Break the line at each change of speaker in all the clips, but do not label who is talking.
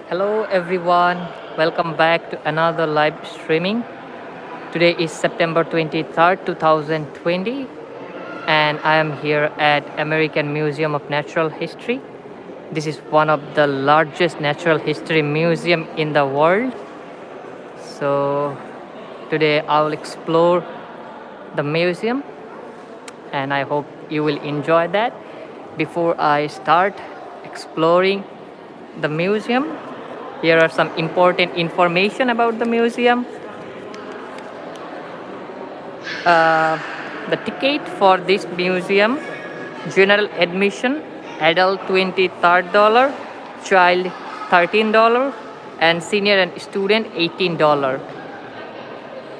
Hello everyone, welcome back to another live streaming. Today is September 23rd, 2020 and I am here at American Museum of Natural History. This is one of the largest natural history museum in the world. So today I will explore the museum and I hope you will enjoy that. Before I start exploring the museum, here are some important information about the museum. The ticket for this museum, general admission, adult $23, child $13, and senior and student $18.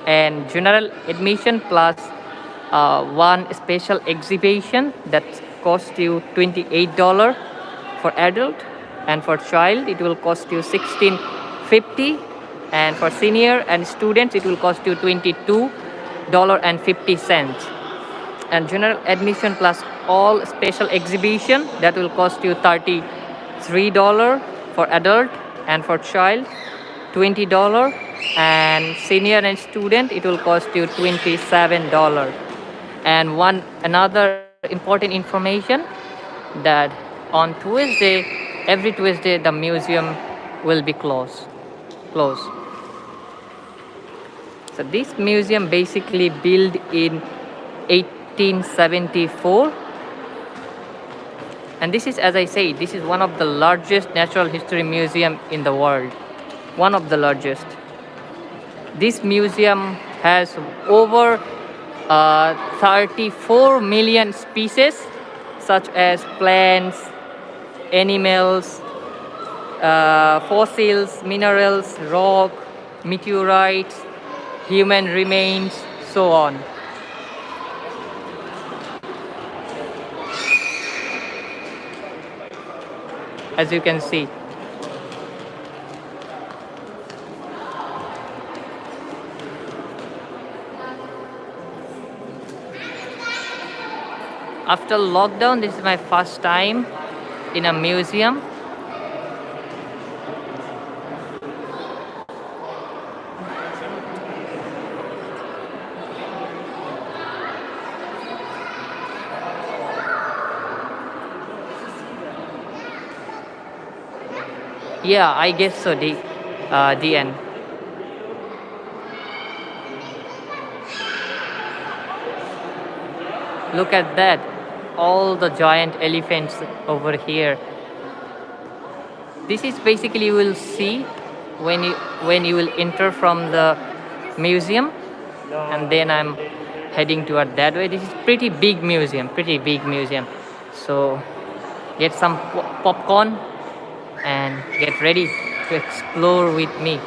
And general admission plus one special exhibition that cost you $28 for adult, and for child it will cost you $16.50, and for senior and students it will cost you $22.50. And general admission plus all special exhibition that will cost you $33 for adult, and for child $20, and senior and student it will cost you $27. And another important information that on Tuesday, every Tuesday the museum will be closed. So this museum basically built in 1874, and this is, as I say, this is one of the largest natural history museum in the world, one of the largest. This museum has over 34 million species such as plants, animals, fossils, minerals, rock, meteorites, human remains, so on. As you can see. After lockdown, this is my first time in a museum. Yeah, I guess so, DN. Look at that, all the giant elephants over here. This is basically you will see when you will enter from the museum, and then I'm heading toward that way. This is pretty big museum. So get some popcorn and get ready to explore with me.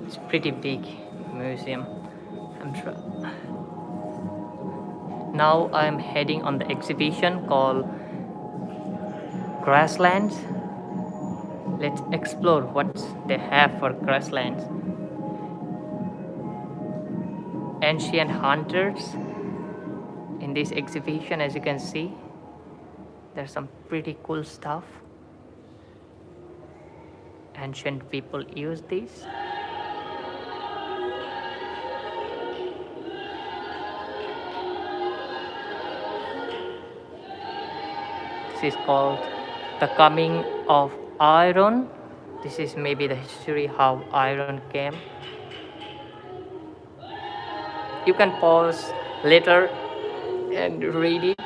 It's pretty big museum. Now I'm heading on the exhibition called Grasslands. Let's explore what they have for grasslands. Ancient hunters in this exhibition, as you can see. There's some pretty cool stuff. Ancient people use these. This is called The Coming of Iron. This is maybe the history how iron came. You can pause later and read it.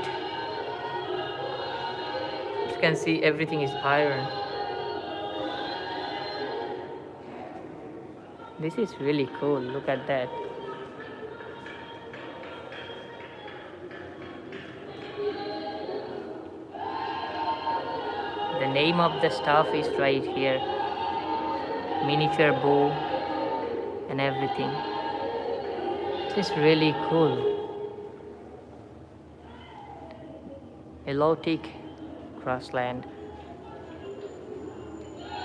You can see everything is iron. This is really cool. Look at that. The name of the stuff is right here. Miniature bow and everything. This is really cool. Elotic grassland.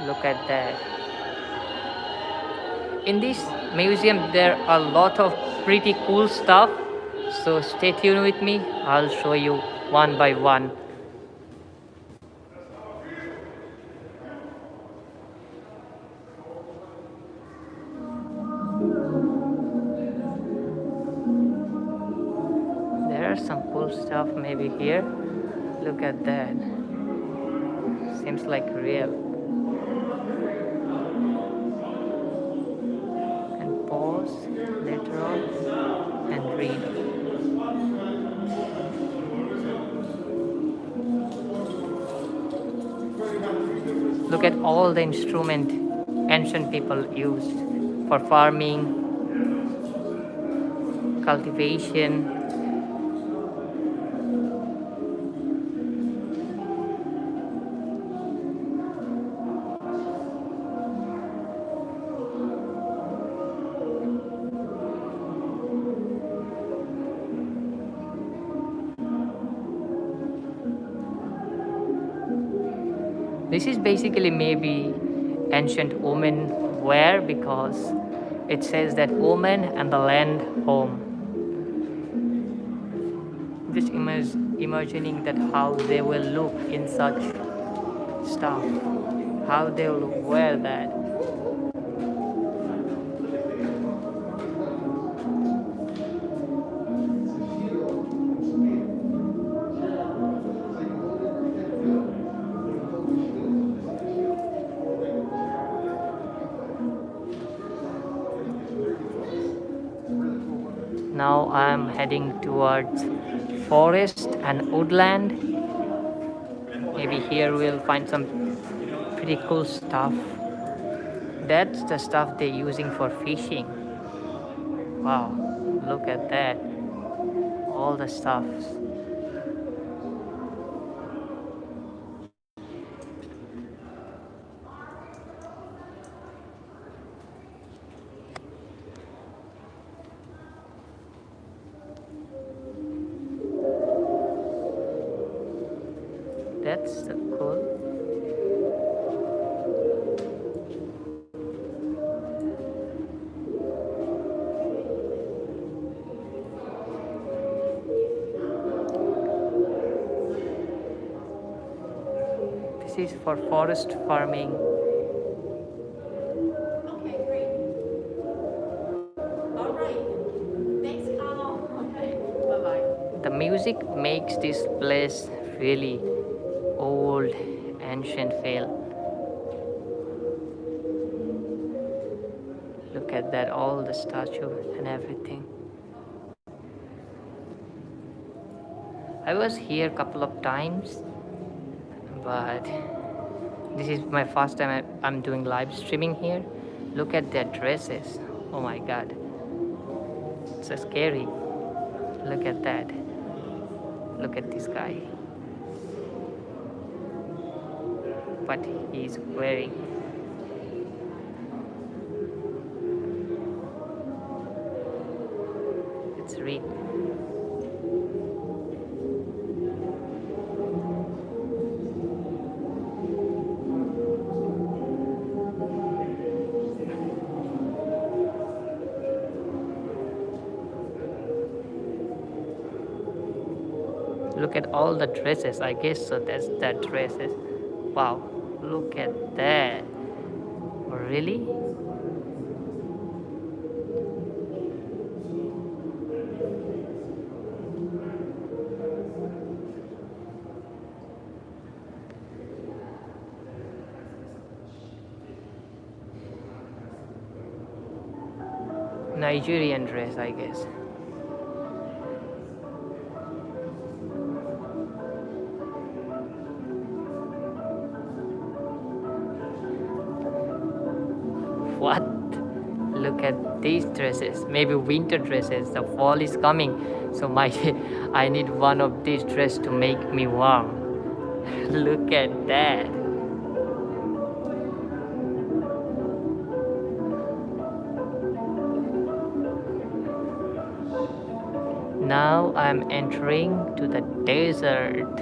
Look at that. In this museum there are a lot of pretty cool stuff, so stay tuned with me. I'll show you one by one. There are some cool stuff maybe here. Look at that. Seems like real. And pause later on and read. Look at all the instrument ancient people used for farming, cultivation. This is basically maybe ancient women wear, because it says that woman and the land home. Just imagining that how they will look in such stuff, how they will wear that. Now I'm heading towards forest and woodland. Maybe here we'll find some pretty cool stuff. That's the stuff they're using for fishing. Wow, look at that. All the stuff. That's so cool. This is for forest farming.
Okay, great. All right. Thanks, Carl. Okay, bye-bye.
The music makes this place really old, ancient feel. Look at that, all the statue and everything. I was here a couple of times, but this is my first time I'm doing live streaming here. Look at their dresses. Oh my god. It's so scary. Look at that. Look at this guy. What he's wearing. Let's read. Look at all the dresses. I guess so that's that dresses. Wow, look at that. Really? Nigerian dress, I guess. What? Look at these dresses. Maybe winter dresses. The fall is coming, so I need one of these dresses to make me warm. Look at that. Now I'm entering to the desert.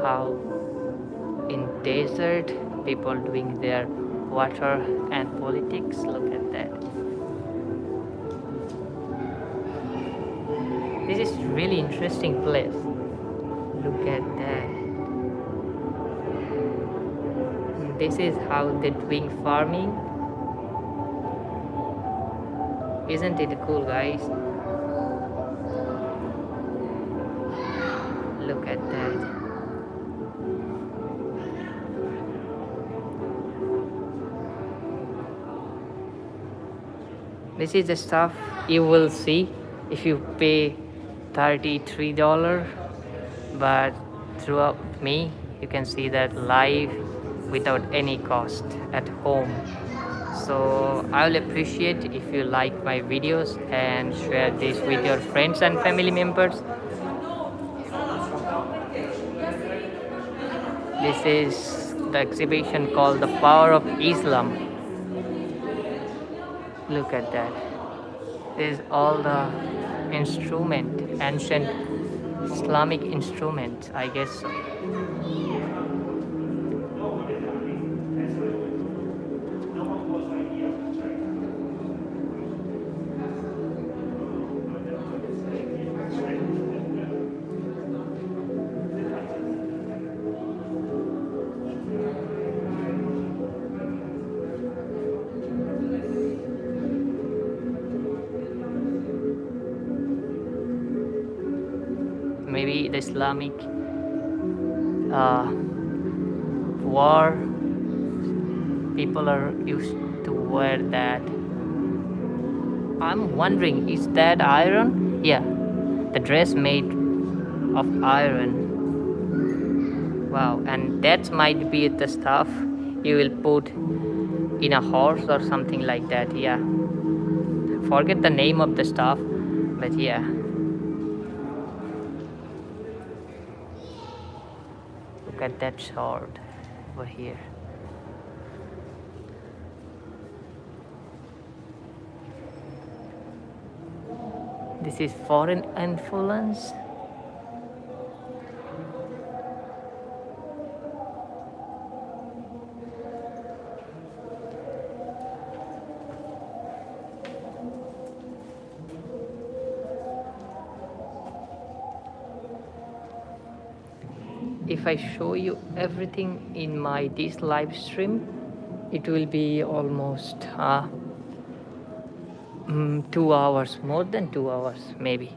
How in desert people doing their water and politics. Look at that. This is really interesting place. Look at that. This is how they're doing farming. Isn't it cool, guys? Look at that. This is the stuff you will see if you pay $33, but throughout me you can see that live without any cost at home. So I will appreciate if you like my videos and share this with your friends and family members. This is the exhibition called The Power of Islam. Look at that. This is all the instrument, ancient Islamic instruments, I guess so. Maybe the Islamic war, people are used to wear that. I'm wondering, is that iron? Yeah, the dress made of iron. Wow, and that might be the stuff you will put in a horse or something like that. Yeah, forget the name of the stuff, but yeah. Look at that sword over here. This is foreign influence. If I show you everything in my this live stream, it will be almost 2 hours, more than 2 hours maybe,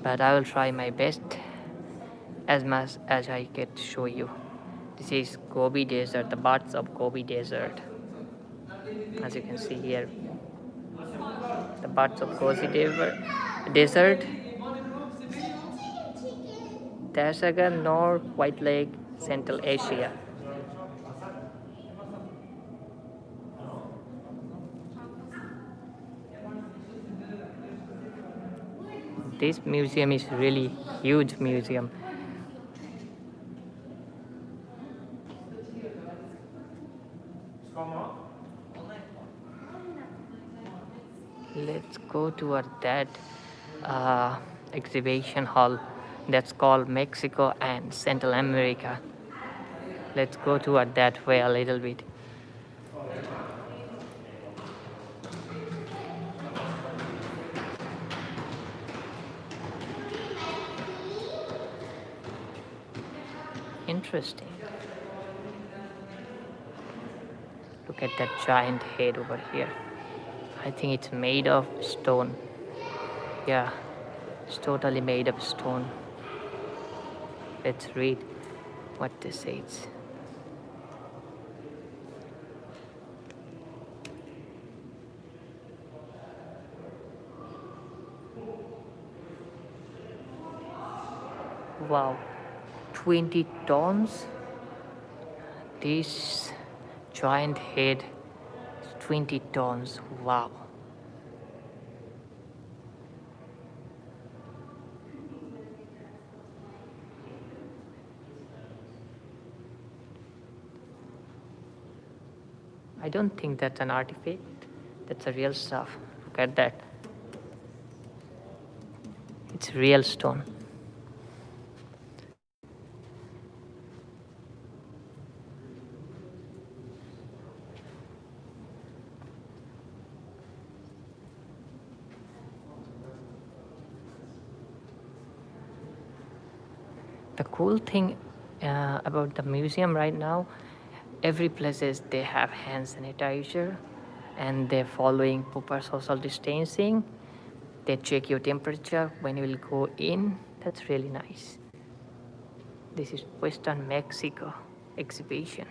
but I will try my best as much as I can show you. This is Gobi Desert, the parts of Gobi Desert. As you can see here, the parts of Gobi Desert, Tashaga, North White Lake, Central Asia. This museum is really huge museum. Let's go toward that exhibition hall that's called Mexico and Central America. Let's go toward that way a little bit. Interesting. Look at that giant head over here. I think it's made of stone. Yeah, it's totally made of stone. Let's read what this says. Wow, 20 tons. This giant head is 20 tons. Wow. I don't think that's an artifact. That's a real stuff. Look at that. It's real stone. The cool thing about the museum right now, every places they have hand sanitizer and they're following proper social distancing. They check your temperature when you will go in. That's really nice. This is Western Mexico exhibition.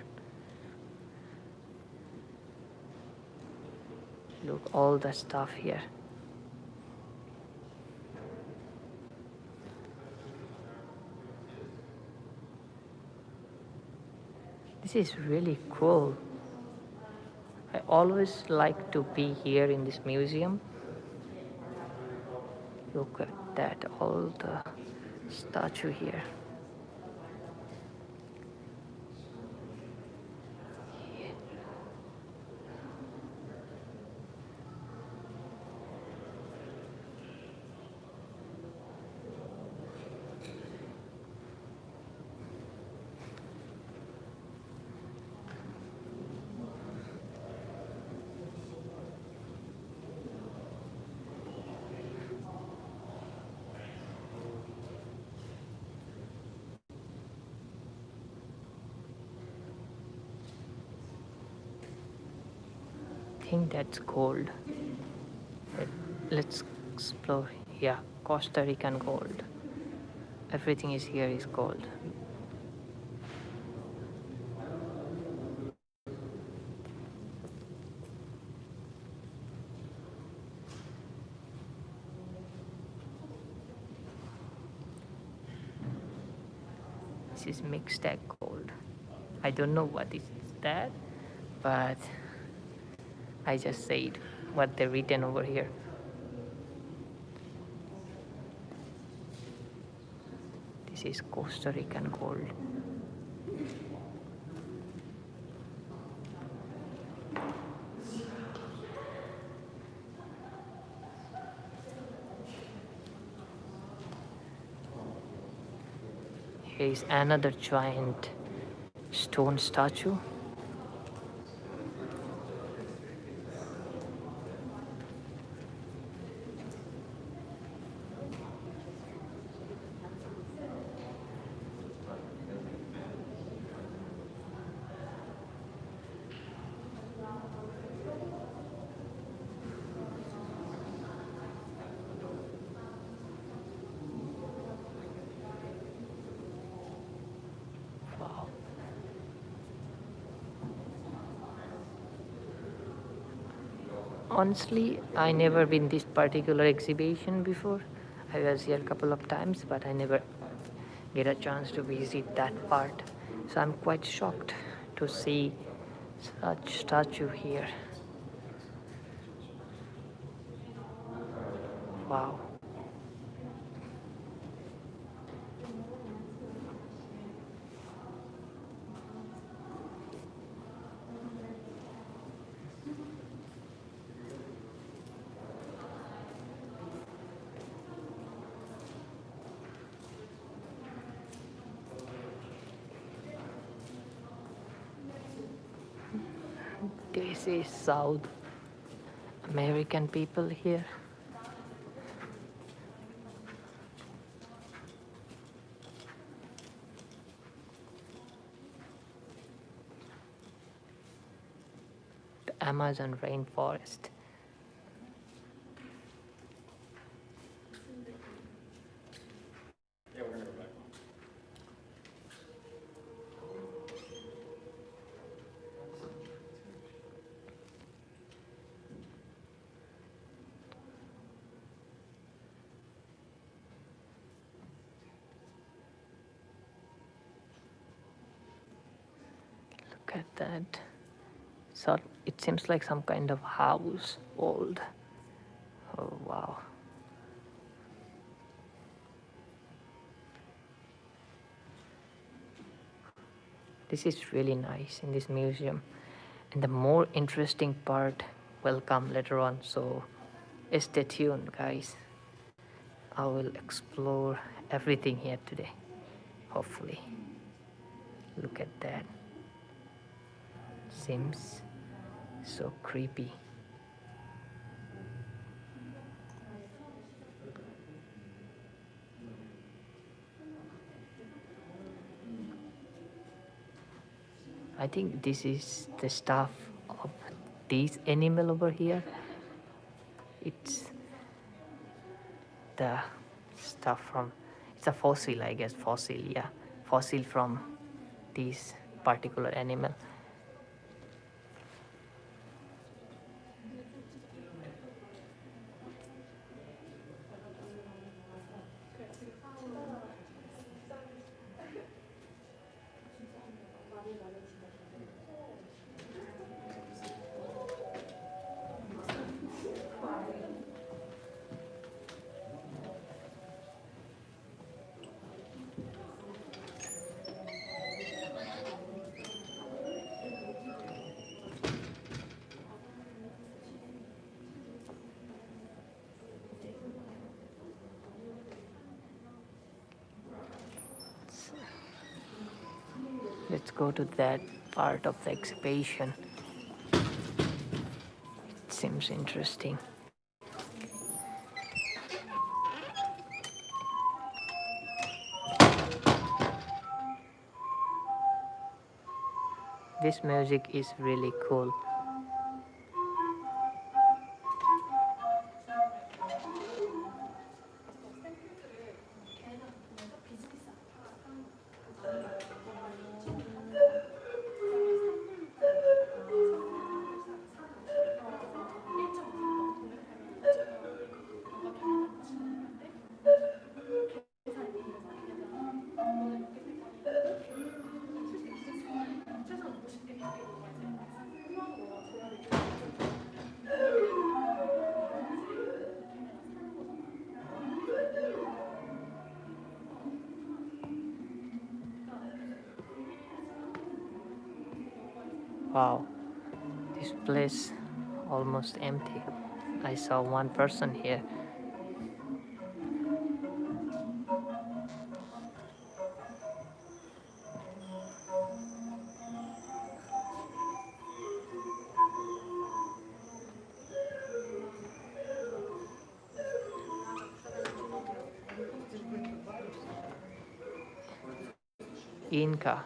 Look, all the stuff here. This is really cool. I always like to be here in this museum. Look at that, all the statue here. I think that's gold. Let's explore. Yeah, Costa Rican gold. Everything is here is gold. This is mixed egg gold. I don't know what is that, but I just said what they're written over here. This is Costa Rican gold. Here is another giant stone statue. Wow. Honestly, I never been this particular exhibition before. I was here a couple of times, but I never get a chance to visit that part. So I'm quite shocked to see such statue here. Wow. This is South American people here. The Amazon rainforest. Look at that. So it seems like some kind of house, old. Oh wow. This is really nice in this museum. And the more interesting part will come later on. So stay tuned, guys. I will explore everything here today. Hopefully. Look at that. Seems so creepy. I think this is the stuff of this animal over here. It's the stuff from, it's a fossil, I guess. Fossil, yeah. Fossil from this particular animal. Let's go to that part of the exhibition. It seems interesting. This music is really cool. Wow, this place almost empty. I saw one person here. Inca.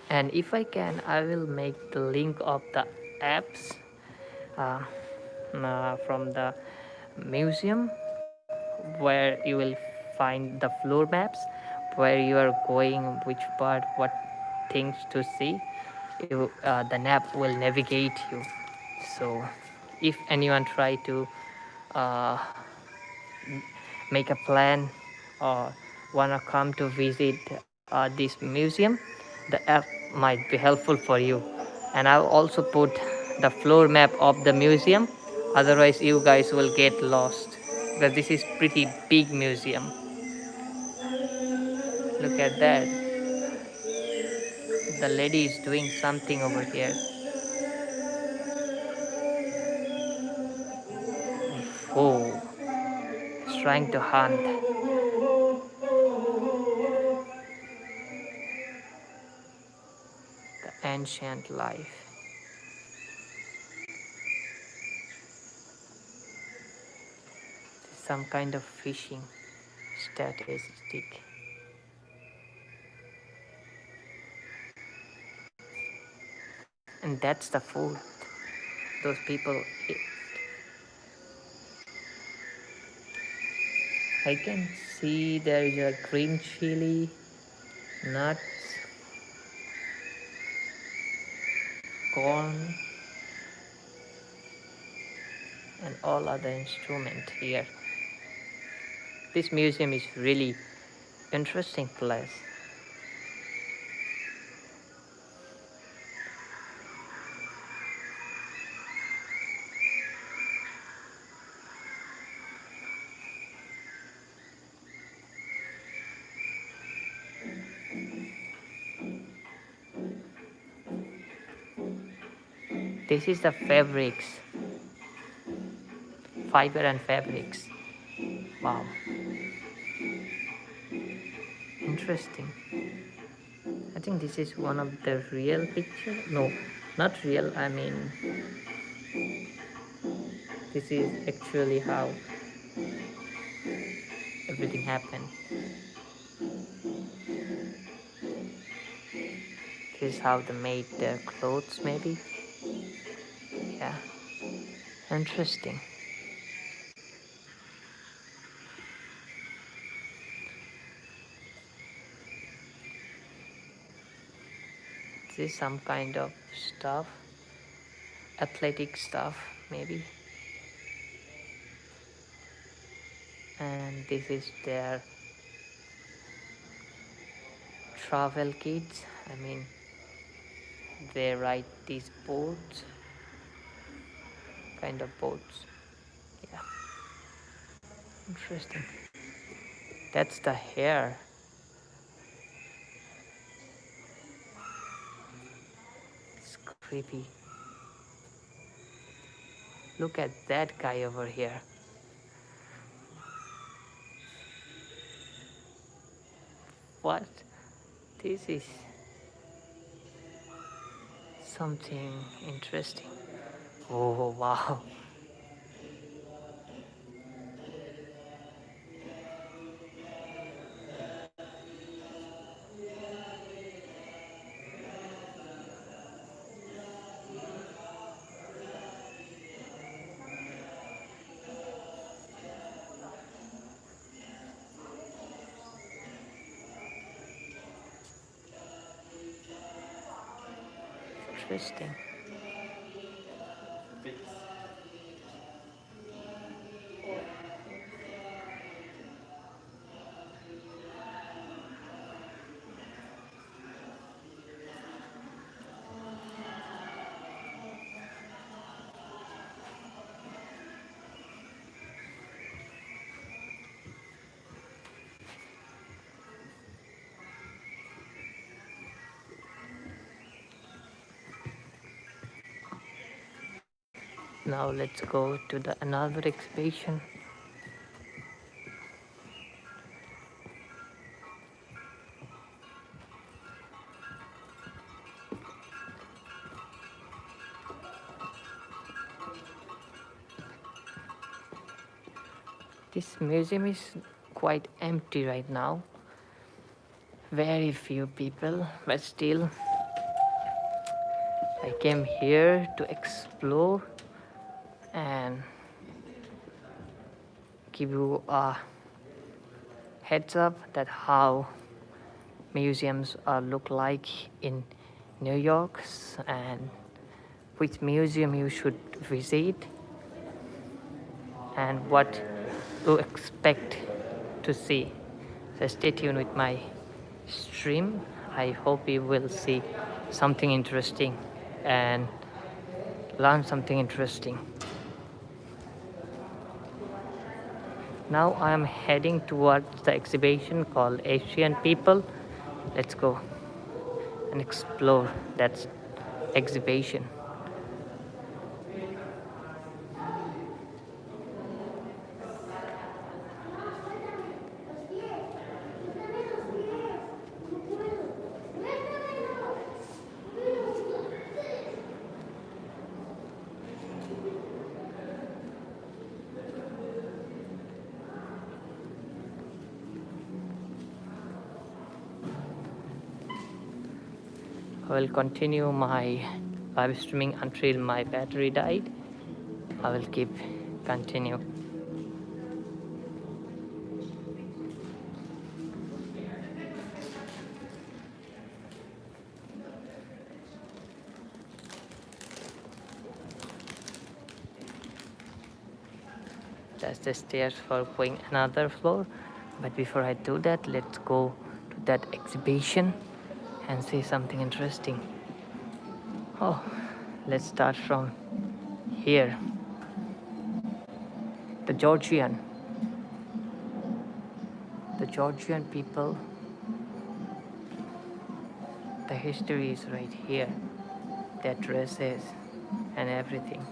And if I can, I will make the link of the apps uh, from the museum where you will find the floor maps, where you are going, which part, what things to see. The map will navigate you. So if anyone try to uh, make a plan or wanna come to visit this museum, the app might be helpful for you. And I'll also put the floor map of the museum. Otherwise, you guys will get lost because this is pretty big museum. Look at that. The lady is doing something over here. Oh, it's trying to hunt. The ancient life. Some kind of fishing statistic. And that's the food those people eat. I can see there is a green chili, nuts. corn and all other instruments here. This museum is really interesting place. This is the fabrics, fiber and fabrics. Wow, interesting. I think this is one of the real picture. No, not real. I mean, this is actually how everything happened. This is how they made their clothes, maybe. Yeah, interesting. This is some kind of stuff, athletic stuff, maybe. And this is their travel kits. I mean, they ride these boats, kind of boats. Yeah, interesting. That's the hair. It's creepy. Look at that guy over here. What? This is something interesting. Oh wow. Interesting. Now let's go to the another exhibition. This museum is quite empty right now. Very few people, but still I came here to explore and give you a heads up that how museums look like in New York and which museum you should visit and what to expect to see. So stay tuned with my stream. I hope you will see something interesting and learn something interesting. Now I am heading towards the exhibition called Asian People. Let's go and explore that exhibition. I will continue my live streaming until my battery died. I will keep continue. That's the stairs for going another floor. But before I do that, let's go to that exhibition and see something interesting. Oh, let's start from here. The Georgian. The Georgian people, the history is right here. Their dresses and everything.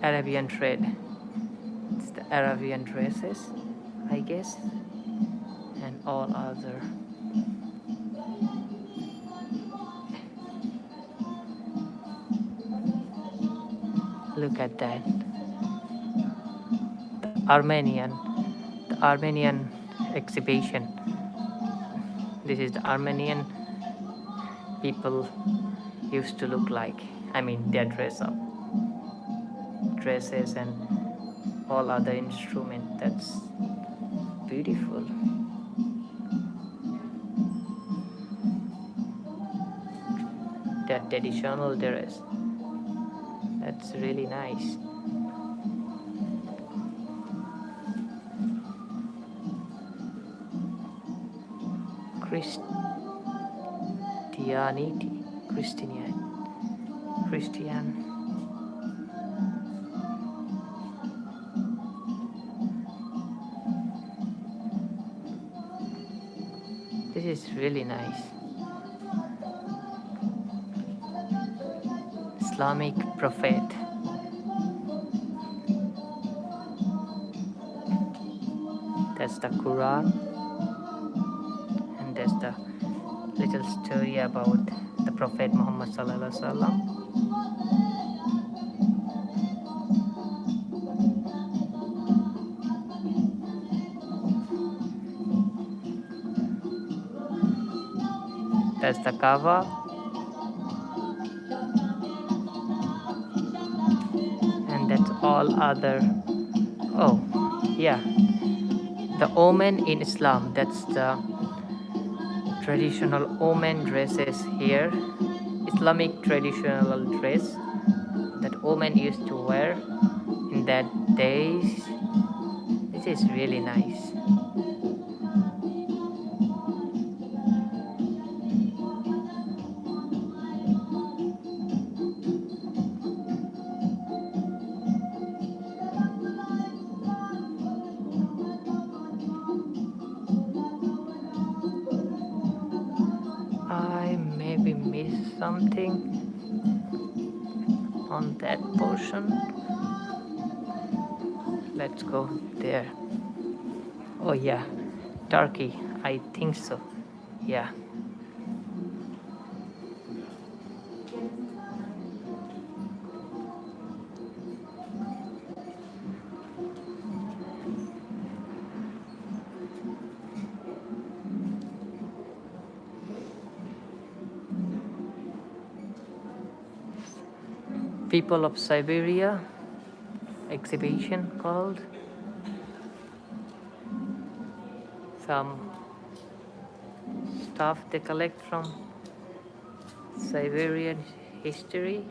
Arabian trade. It's the Arabian dresses, I guess, and all other. Look at that. The Armenian exhibition. This is the Armenian people used to look like. I mean, their dresses and all other instruments. That's beautiful. Their traditional dress. That's really nice. Christian. This is really nice. Islamic prophet. That's the Quran, and there's the little story about the Prophet Muhammad sallallahu alaihi wasallam. That's the Kaaba, and that's all other. Oh, yeah, the Omen in Islam. That's the traditional Omen dresses here. Islamic traditional dress that Omen used to wear in that days. This is really nice. I maybe missed something on that portion. Let's go there. Oh yeah, Turkey. I think so. Yeah. People of Siberia exhibition called. Some stuff they collect from Siberian history.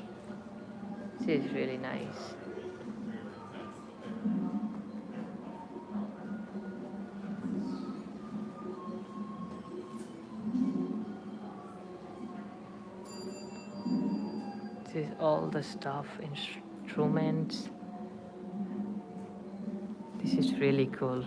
This is really nice. This is all the stuff, instruments. This is really cool.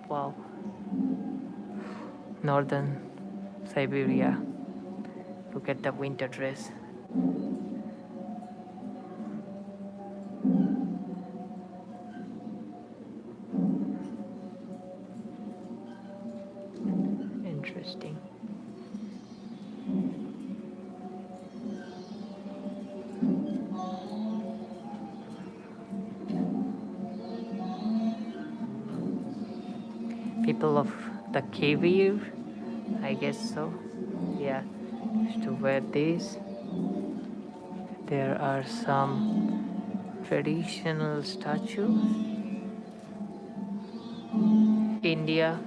Wow. Northern Siberia. Look at the winter dress. Interesting. People of the Kavir, I guess so. Yeah, used to wear this. There are some traditional statues. India,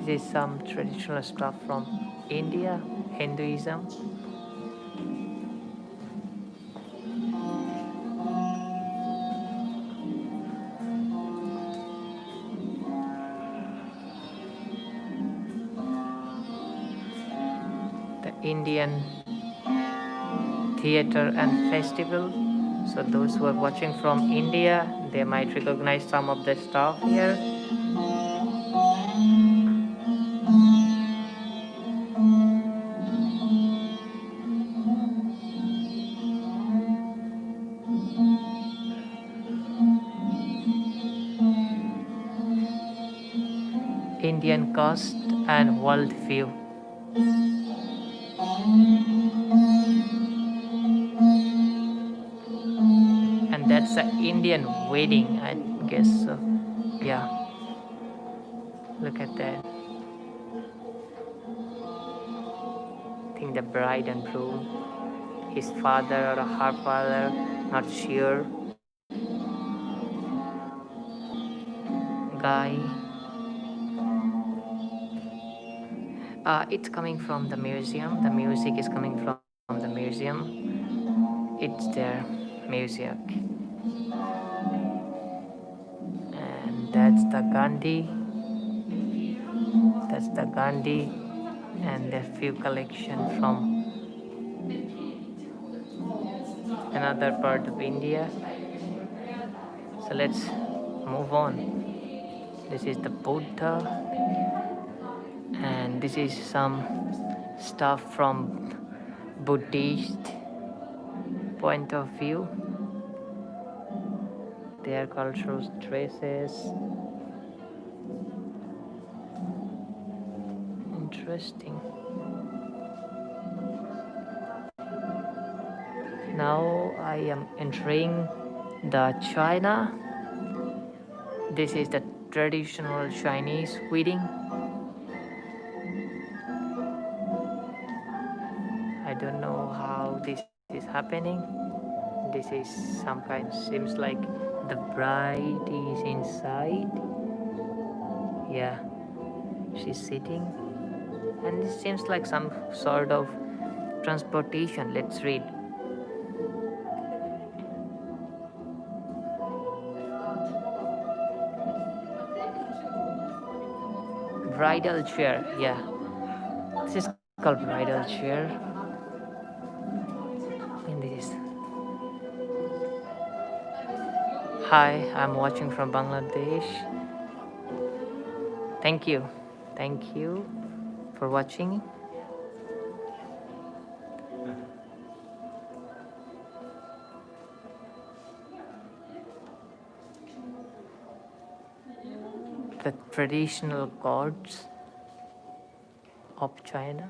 this is some traditional stuff from India, Hinduism. The Indian theater and festival. So those who are watching from India, they might recognize some of the stuff here. Indian coast and world view. And that's an Indian wedding, I guess so. Yeah, look at that. I think the bride and groom, his father or her father, not sure. Guy. It's coming from the museum. The music is coming from the museum. It's their music. And that's the Gandhi. That's the Gandhi and a few collection from another part of India. So let's move on. This is the Buddha, and this is some stuff from Buddhist point of view. Their cultural dresses. Interesting. Now I am entering the China. This is the traditional Chinese wedding. I don't know how this is happening. This is some kind, seems like the bride is inside. Yeah, she's sitting. And this seems like some sort of transportation. Let's read. Bridal chair, yeah. This is called bridal chair. And this is. Hi, I'm watching from Bangladesh. Thank you. Thank you for watching. The traditional gods of China.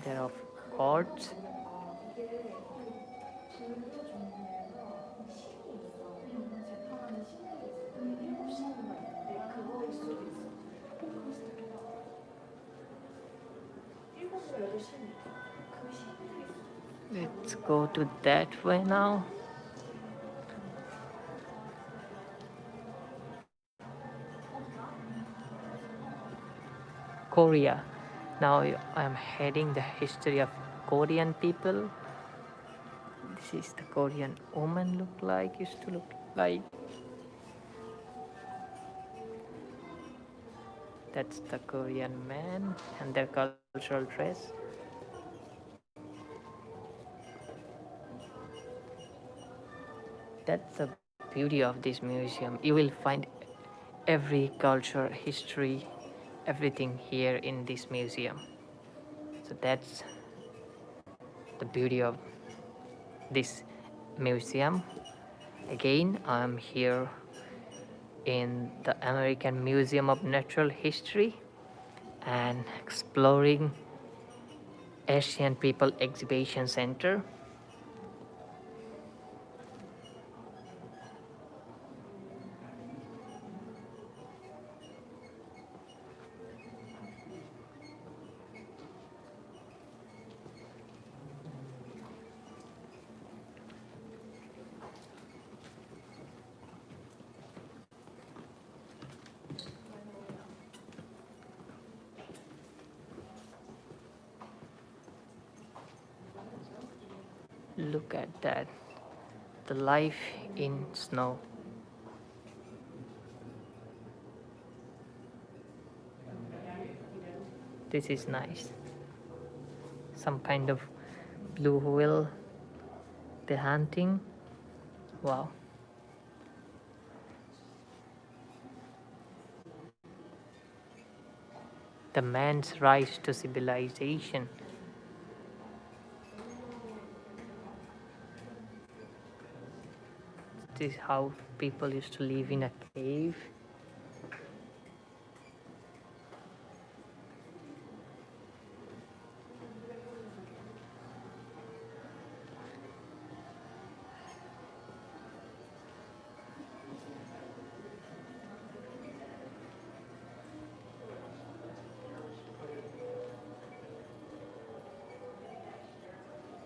There are gods. Let's go to that way now. Korea. Now I'm heading the history of Korean people. This is the Korean woman used to look like. That's the Korean man and their cultural dress. That's the beauty of this museum. You will find every culture, history, everything here in this museum. So that's the beauty of this museum. Again, I'm here in the American Museum of Natural History and exploring Asian People Exhibition Center. Look at that. The life in snow. This is nice. Some kind of blue whale. The hunting. Wow. The man's rise to civilization. This is how people used to live in a cave.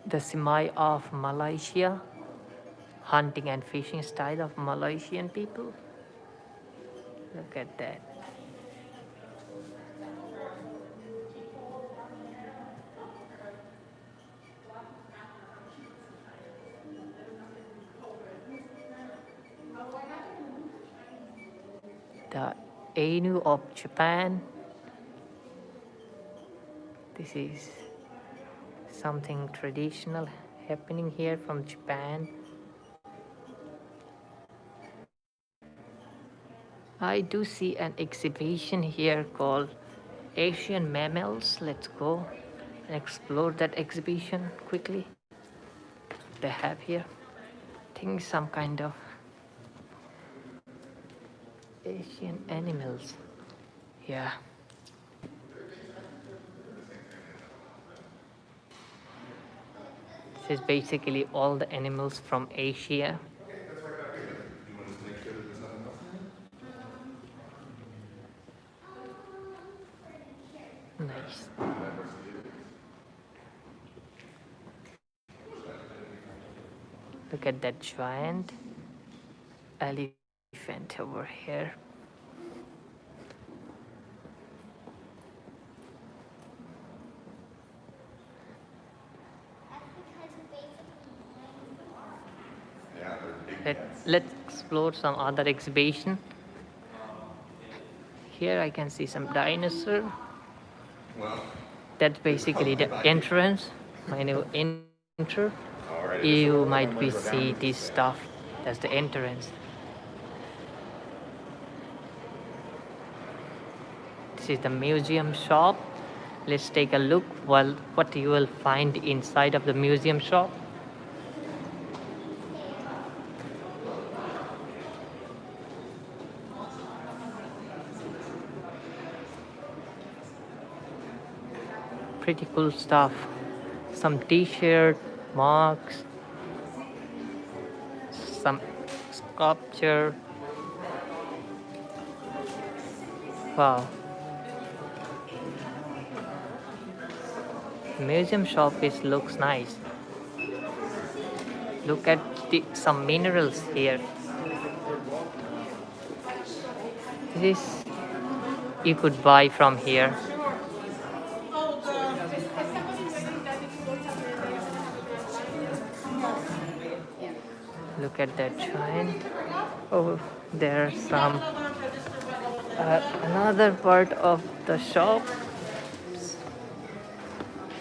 The Semai of Malaysia, hunting and fishing style of Malaysian people. Look at that. The Ainu of Japan. This is something traditional happening here from Japan. I do see an exhibition here called Asian Mammals. Let's go and explore that exhibition quickly. They have here, I think some kind of Asian animals. Yeah. This is basically all the animals from Asia. Nice. Look at that giant elephant over here. Let's explore some other exhibition. Here I can see some dinosaur. That's basically the entrance. When you enter, you might be see this stuff. That's the entrance. This is the museum shop. Let's take a look what you will find inside of the museum shop. Pretty cool stuff. Some t-shirt, mugs, some sculpture. Wow. The museum shop looks nice. Look at some minerals here. This you could buy from here. Look at that giant. Oh, there's some another part of the shop.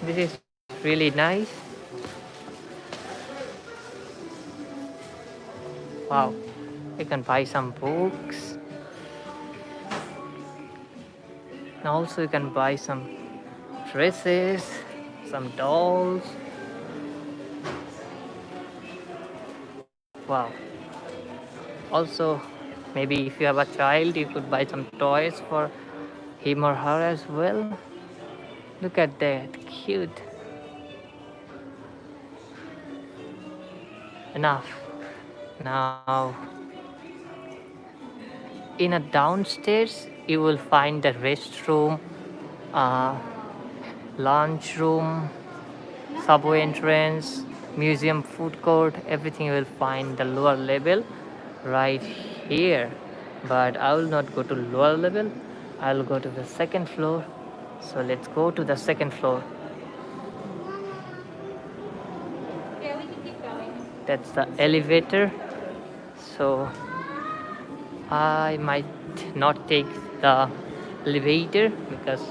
This is really nice. Wow, you can buy some books. And also you can buy some dresses, some dolls. Wow. Also, maybe if you have a child, you could buy some toys for him or her as well. Look at that, cute. Enough. Now, in a downstairs, you will find the restroom, lunch room, subway entrance, museum food court. Everything you will find the lower level right here. But I will not go to lower level. I will go to the second floor. So let's go to the second floor. That's the elevator. So I might not take the elevator because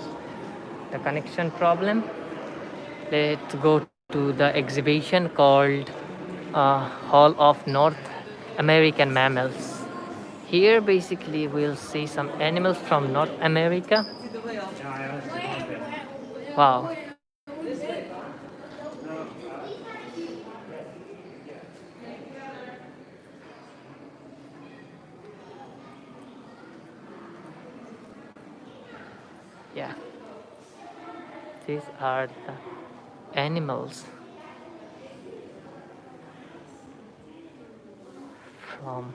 the connection problem. Let's go to the exhibition called Hall of North American Mammals. Here basically we'll see some animals from North America. Wow. Yeah. These are the animals from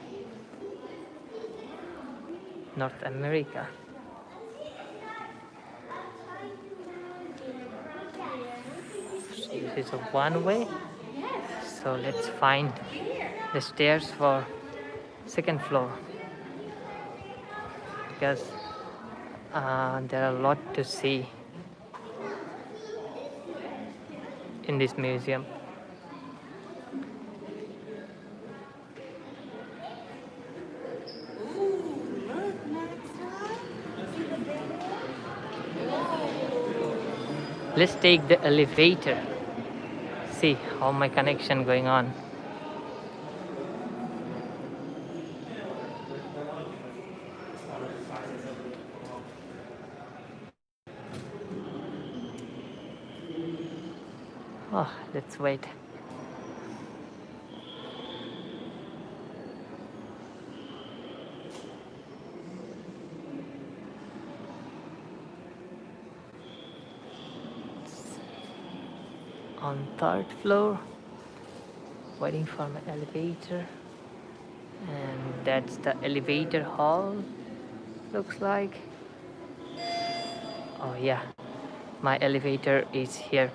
North America. So this is a one way. So let's find the stairs for second floor because there are a lot to see in this museum. Let's take the elevator. See how my connection going on. Oh, let's wait. On third floor, waiting for my elevator, and that's the elevator hall. Looks like. Oh yeah, my elevator is here.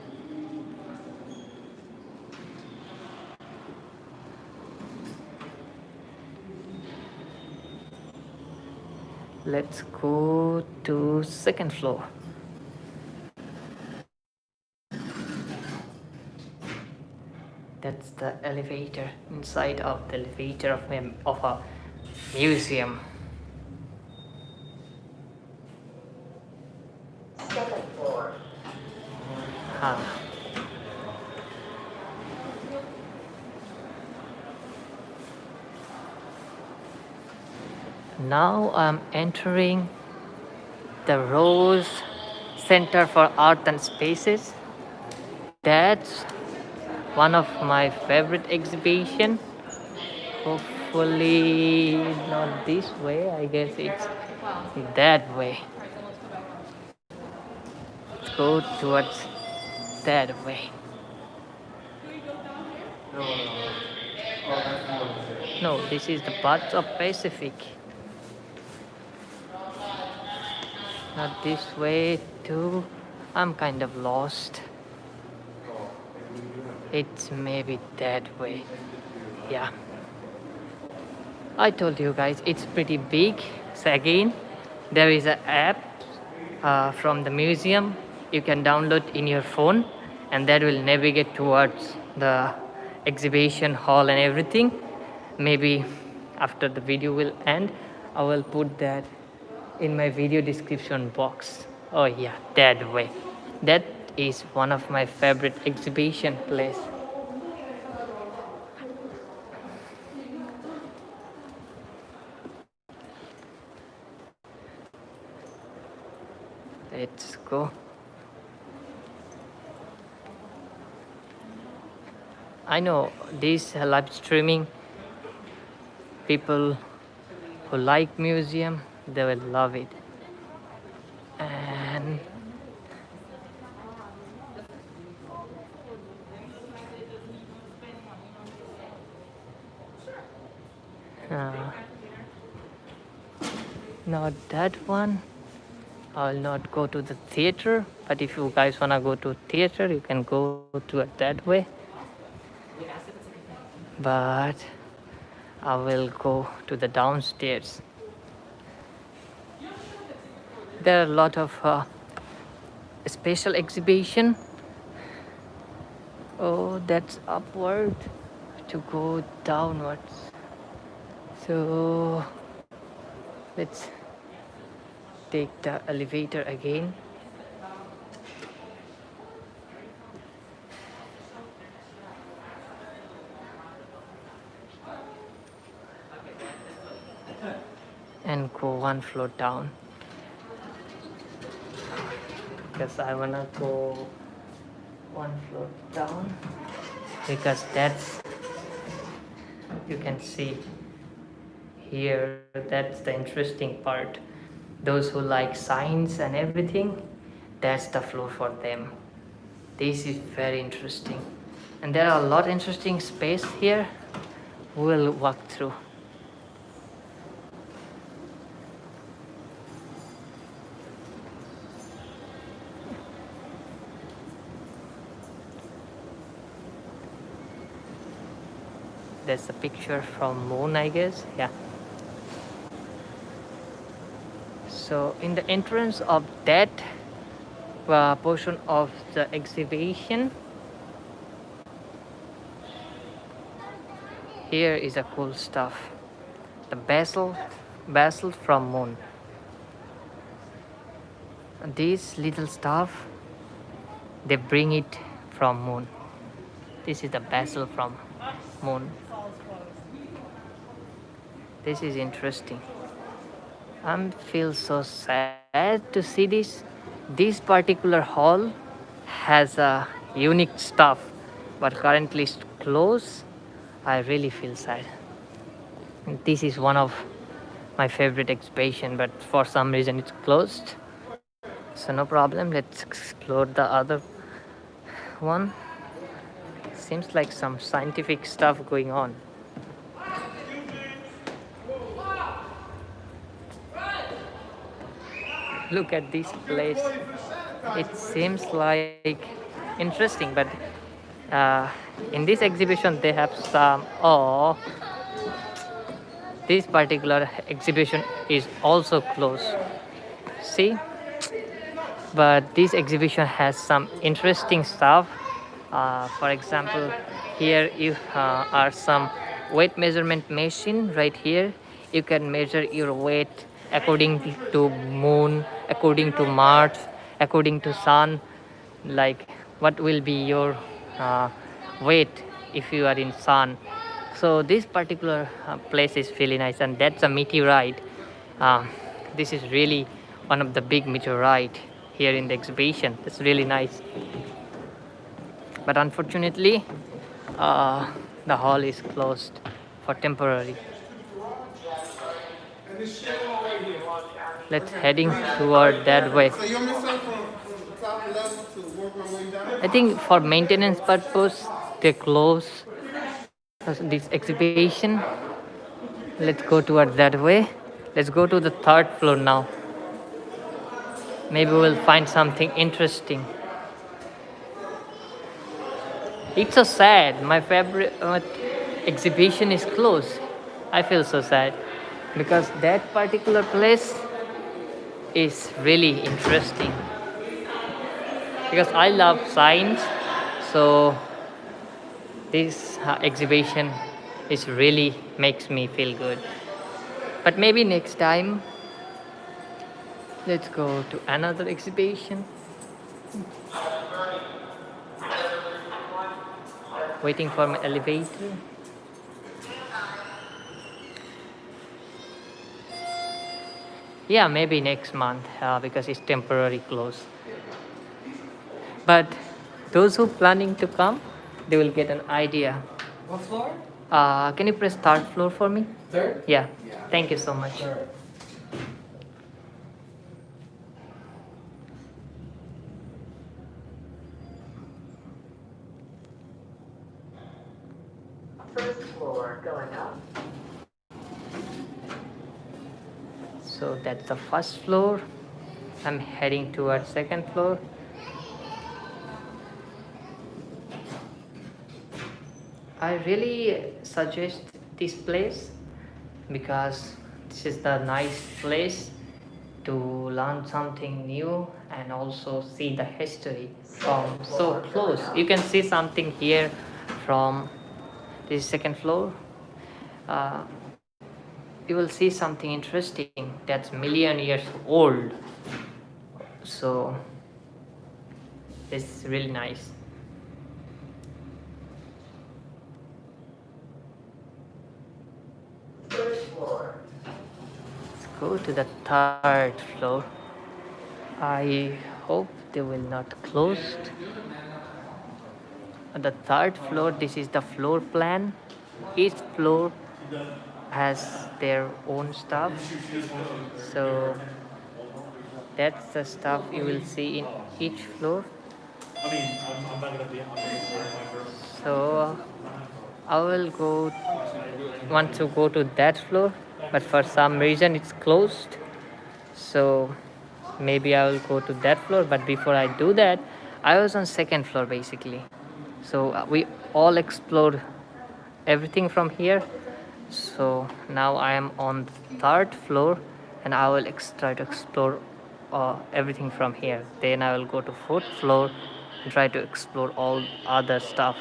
Let's go to second floor. That's the elevator, inside of the elevator of a museum.
Second floor.
Huh. Now I'm entering the Rose Center for Art and Spaces. That's one of my favorite exhibition. Hopefully not this way, I guess it's that way. Let's go towards that way. No, this is the parts of Pacific. Not this way too. I'm kind of lost. It's maybe that way. Yeah. I told you guys it's pretty big. So again, there is an app from the museum you can download in your phone, and that will navigate towards the exhibition hall and everything. Maybe after the video will end, I will put that in my video description box. Oh yeah, that way. That is one of my favorite exhibition place. Let's go. I know this live streaming, people who like museum, they will love it. And not that one. I'll not go to the theater, but if you guys wanna go to theater, you can go to it that way. But I will go to the downstairs. There are a lot of special exhibition. Oh, that's upward. to go downwards. So let's take the elevator again. And go one floor down, because I wanna go one floor down, because that's, you can see here, that's the interesting part. Those who like science and everything, that's the floor for them. This is very interesting, and there are a lot interesting space here. We'll walk through. That's a picture from moon, I guess. Yeah. So in the entrance of that portion of the exhibition, here is a cool stuff. The basalt from moon. These little stuff, they bring it from moon. This is the basalt from moon. This is interesting. I feel so sad to see this. This particular hall has a unique stuff, but currently it's closed. I really feel sad. This is one of my favorite exhibition, but for some reason it's closed. So no problem. Let's explore the other one. Seems like some scientific stuff going on. Look at this place. It seems like interesting, but in this exhibition they have some. Oh, this particular exhibition is also closed. See, but this exhibition has some interesting stuff. For example, here you are some weight measurement machine right here. You can measure your weight according to moon, according to Mars, according to sun. Like what will be your weight if you are in sun. So this particular place is really nice, and that's a meteorite. This is really one of the big meteorite here in the exhibition. It's really nice. But unfortunately, the hall is closed for temporary. Let's heading toward that way.
So you want me to start from top level to work my way down?
I think for maintenance purpose, they close this exhibition. Let's go toward that way. Let's go to the third floor now. Maybe we'll find something interesting. It's so sad. My favorite exhibition is closed. I feel so sad because that particular place is really interesting. Because I love science, so this exhibition is really makes me feel good. But maybe next time, let's go to another exhibition. Waiting for my elevator. Yeah, maybe next month because it's temporary close. But those who planning to come, they will get an idea.
What floor?
Can you press third floor for me?
Third?
Yeah. Thank you so much.
Third.
First floor going up. So that's the first floor. I'm heading towards second floor. I really suggest this place because this is the nice place to learn something new and also see the history from so close. You can see something here from This is second floor. Uh, you will see something interesting that's million years old. So this is really nice. Let's go to the third floor. I hope they will not closed. On the third floor, this is the floor plan. Each floor has their own stuff. So that's the stuff you will see in each floor. So I will want to go to that floor, but for some reason it's closed. So maybe I will go to that floor, but before I do that, I was on second floor basically. So we all explored everything from here. So now I am on the third floor, and I will try to explore everything from here. Then I will go to fourth floor and try to explore all other stuff.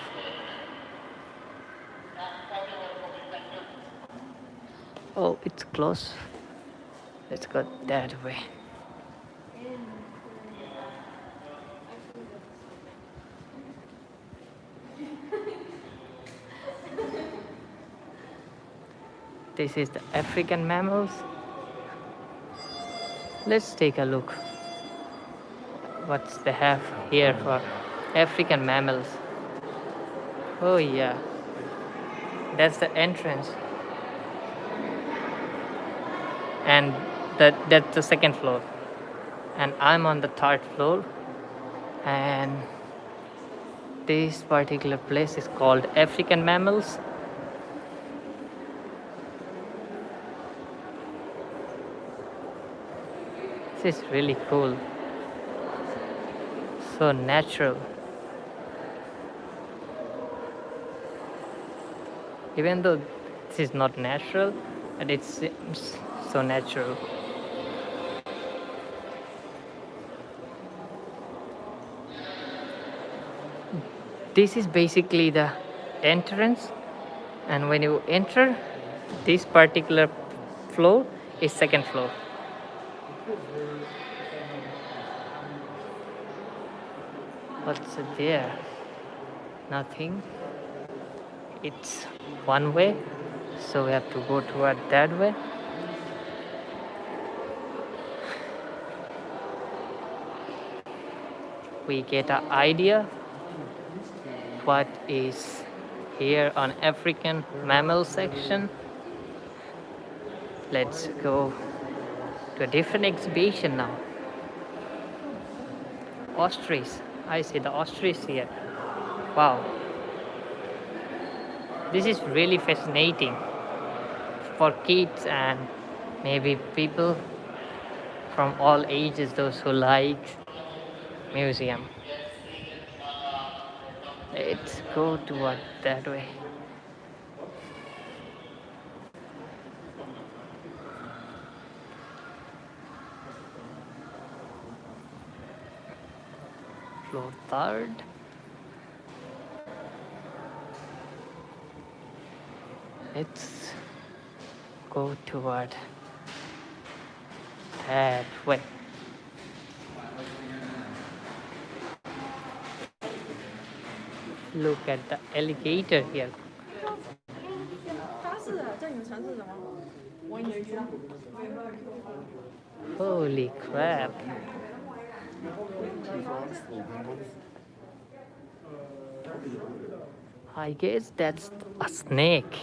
Oh, it's close. Let's go that way. This is the African mammals. Let's take a look what they have here for African mammals. Oh yeah, that's the entrance, and that's the second floor, and I'm on the third floor, and this particular place is called African Mammals. This is really cool, so natural. Even though this is not natural, but it seems so natural. This is basically the entrance, and when you enter, this particular floor is second floor. What's there? Nothing. It's one way, so we have to go toward that way. We get an idea what is here on African mammal section. Let's go to a different exhibition now. Ostrich. I see the ostrich here. Wow. This is really fascinating for kids and maybe people from all ages, those who like museum. Let's go toward that way. Floor third. Let's go toward that way. Look at the alligator here. Holy crap. I guess that's a snake.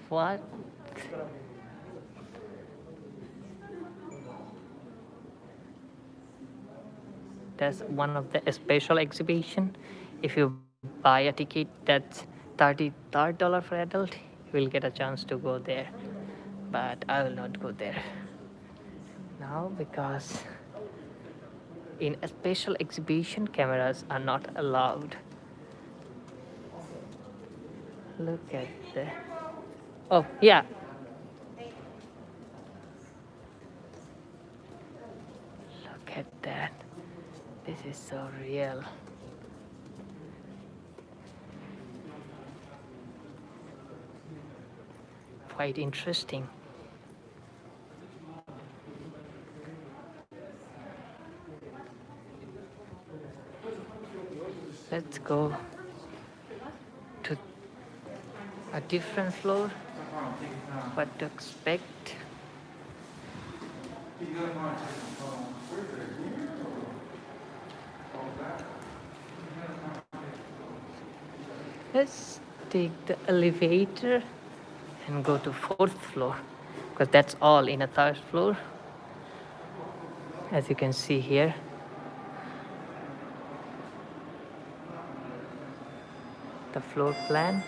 What? That's one of the special exhibition. If you buy a ticket that's $33 for adult, you will get a chance to go there. But I will not go there now because in a special exhibition cameras are not allowed. Look at that. Oh yeah. Look at that. This is so real. quite interesting. Let's go to a different floor. What to expect? Let's take the elevator and go to 4th floor, because that's all in a 3rd floor, as you can see here. The floor plan.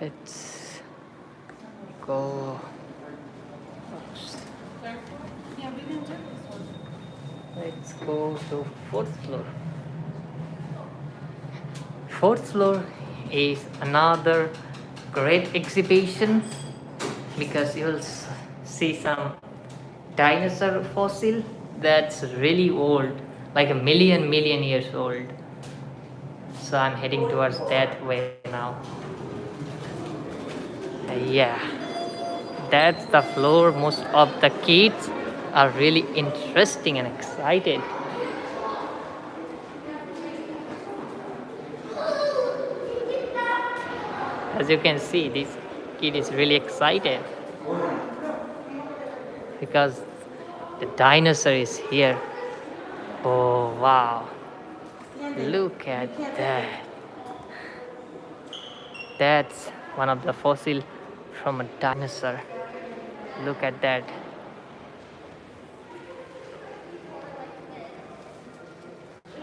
Let's go. Oops. Let's go to 4th floor. 4th floor is another great exhibition, because you'll see some dinosaur fossil that's really old, like a million years old. So I'm heading towards that way now. Yeah, that's the floor. Most of the kids are really interesting and excited. As you can see, this kid is really excited because the dinosaur is here. Oh wow, look at that. That's one of the fossil from a dinosaur. Look at that.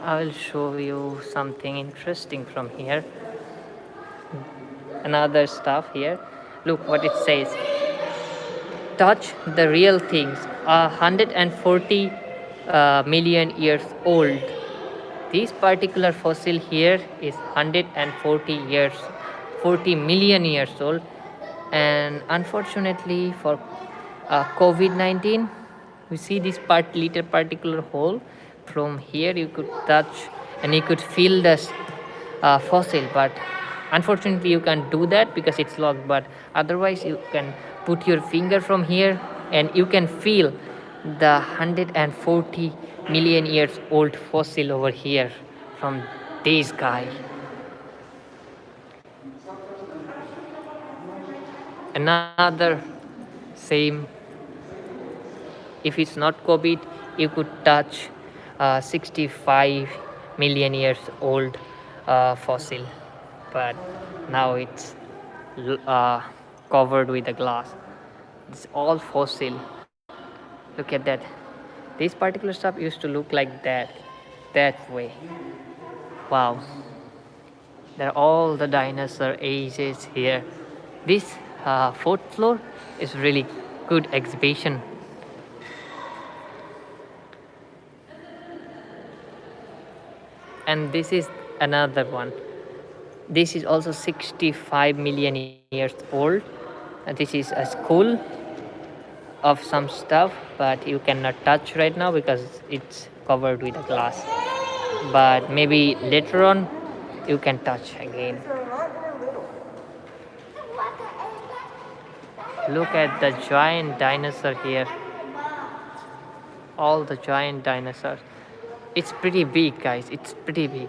I will show you something interesting from here. Another stuff here. Look what it says. Touch the real things. 140 million years old. This particular fossil here is 40 million years old, and unfortunately for COVID-19, you see this little particular hole. From here you could touch and you could feel this fossil, but unfortunately you can't do that because it's locked. But otherwise you can put your finger from here and you can feel the 140 million years old fossil over here from this guy. Another same, if it's not COVID, you could touch 65 million years old fossil, but now it's covered with a glass. It's all fossil. Look at that. This particular stuff used to look like that way. Wow, there are all the dinosaur ages here. This 4th floor is really good exhibition. And this is another one. This is also 65 million years old. This is a school of some stuff, but you cannot touch right now because it's covered with a glass. But maybe later on you can touch again. Look at the giant dinosaur here. All the giant dinosaurs. It's pretty big, guys. It's pretty big.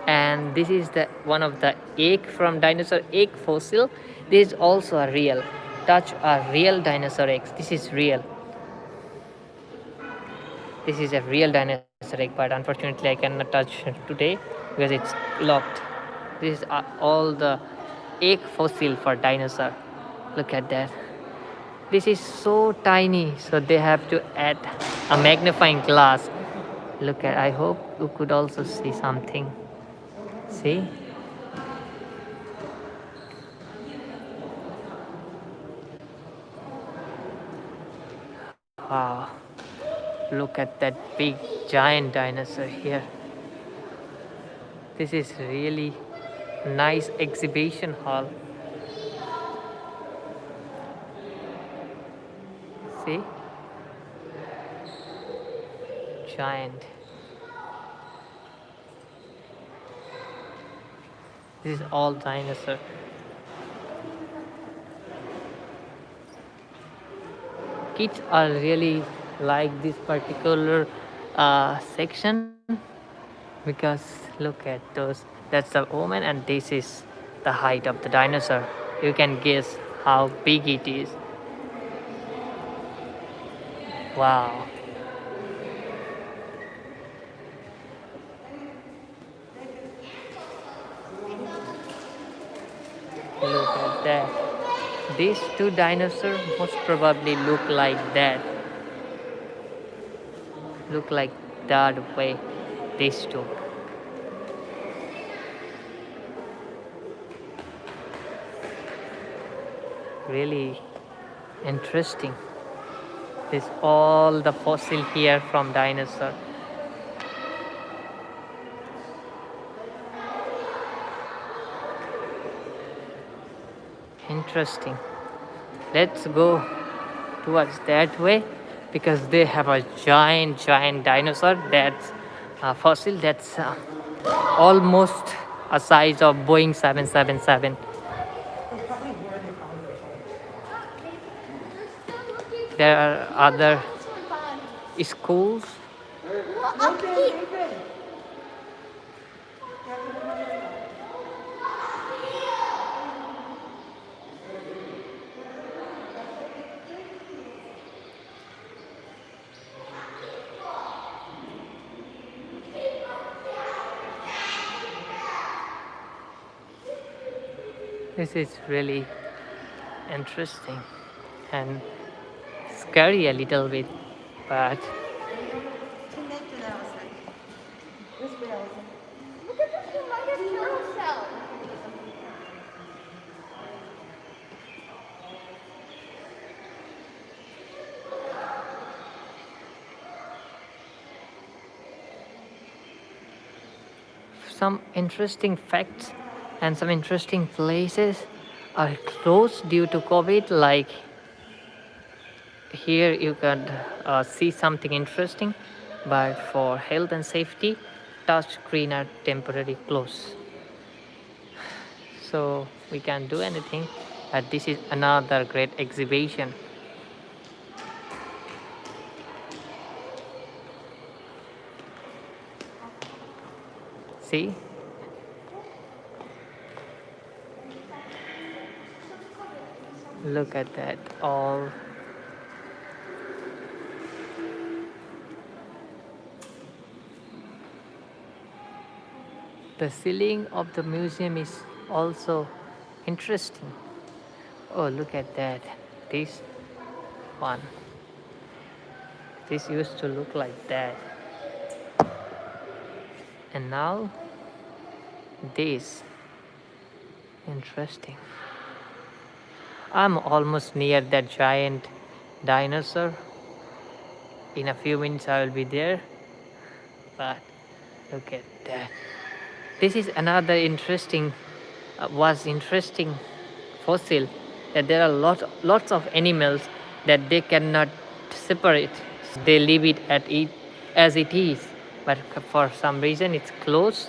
And this is the one of the egg from dinosaur egg fossil. This is also a real. Touch a real dinosaur eggs. This is real. This is a real dinosaur egg, but unfortunately I cannot touch today because it's locked. This is all the egg fossil for dinosaur. Look at that. This is so tiny, so they have to add a magnifying glass. Look at, I hope you could also see something. See? Wow. Look at that big giant dinosaur here. This is really nice exhibition hall. See? Giant. This is all dinosaur. Kids are really like this particular section because look at those. That's the woman, and this is the height of the dinosaur. You can guess how big it is. Wow. Look at that. These two dinosaurs most probably look like that. Look like that way. These two. Really interesting. This all the fossil here from dinosaur. Interesting. Let's go towards that way because they have a giant dinosaur that's a fossil that's almost a size of Boeing 777. There are other schools. This is really interesting and scary a little bit, but
Look at this humongous carousel.
some interesting facts and some interesting places are closed due to COVID. Like here, you can see something interesting, but for health and safety, touch screen are temporarily closed. So we can't do anything. But this is another great exhibition. See? Look at that, all. The ceiling of the museum is also interesting. Oh, look at that. This one. This used to look like that. And now this. Interesting. I'm almost near that giant dinosaur. In a few minutes I will be there. But look at that. This is another interesting fossil, that there are lots of animals that they cannot separate. They leave it as it is, but for some reason it's closed,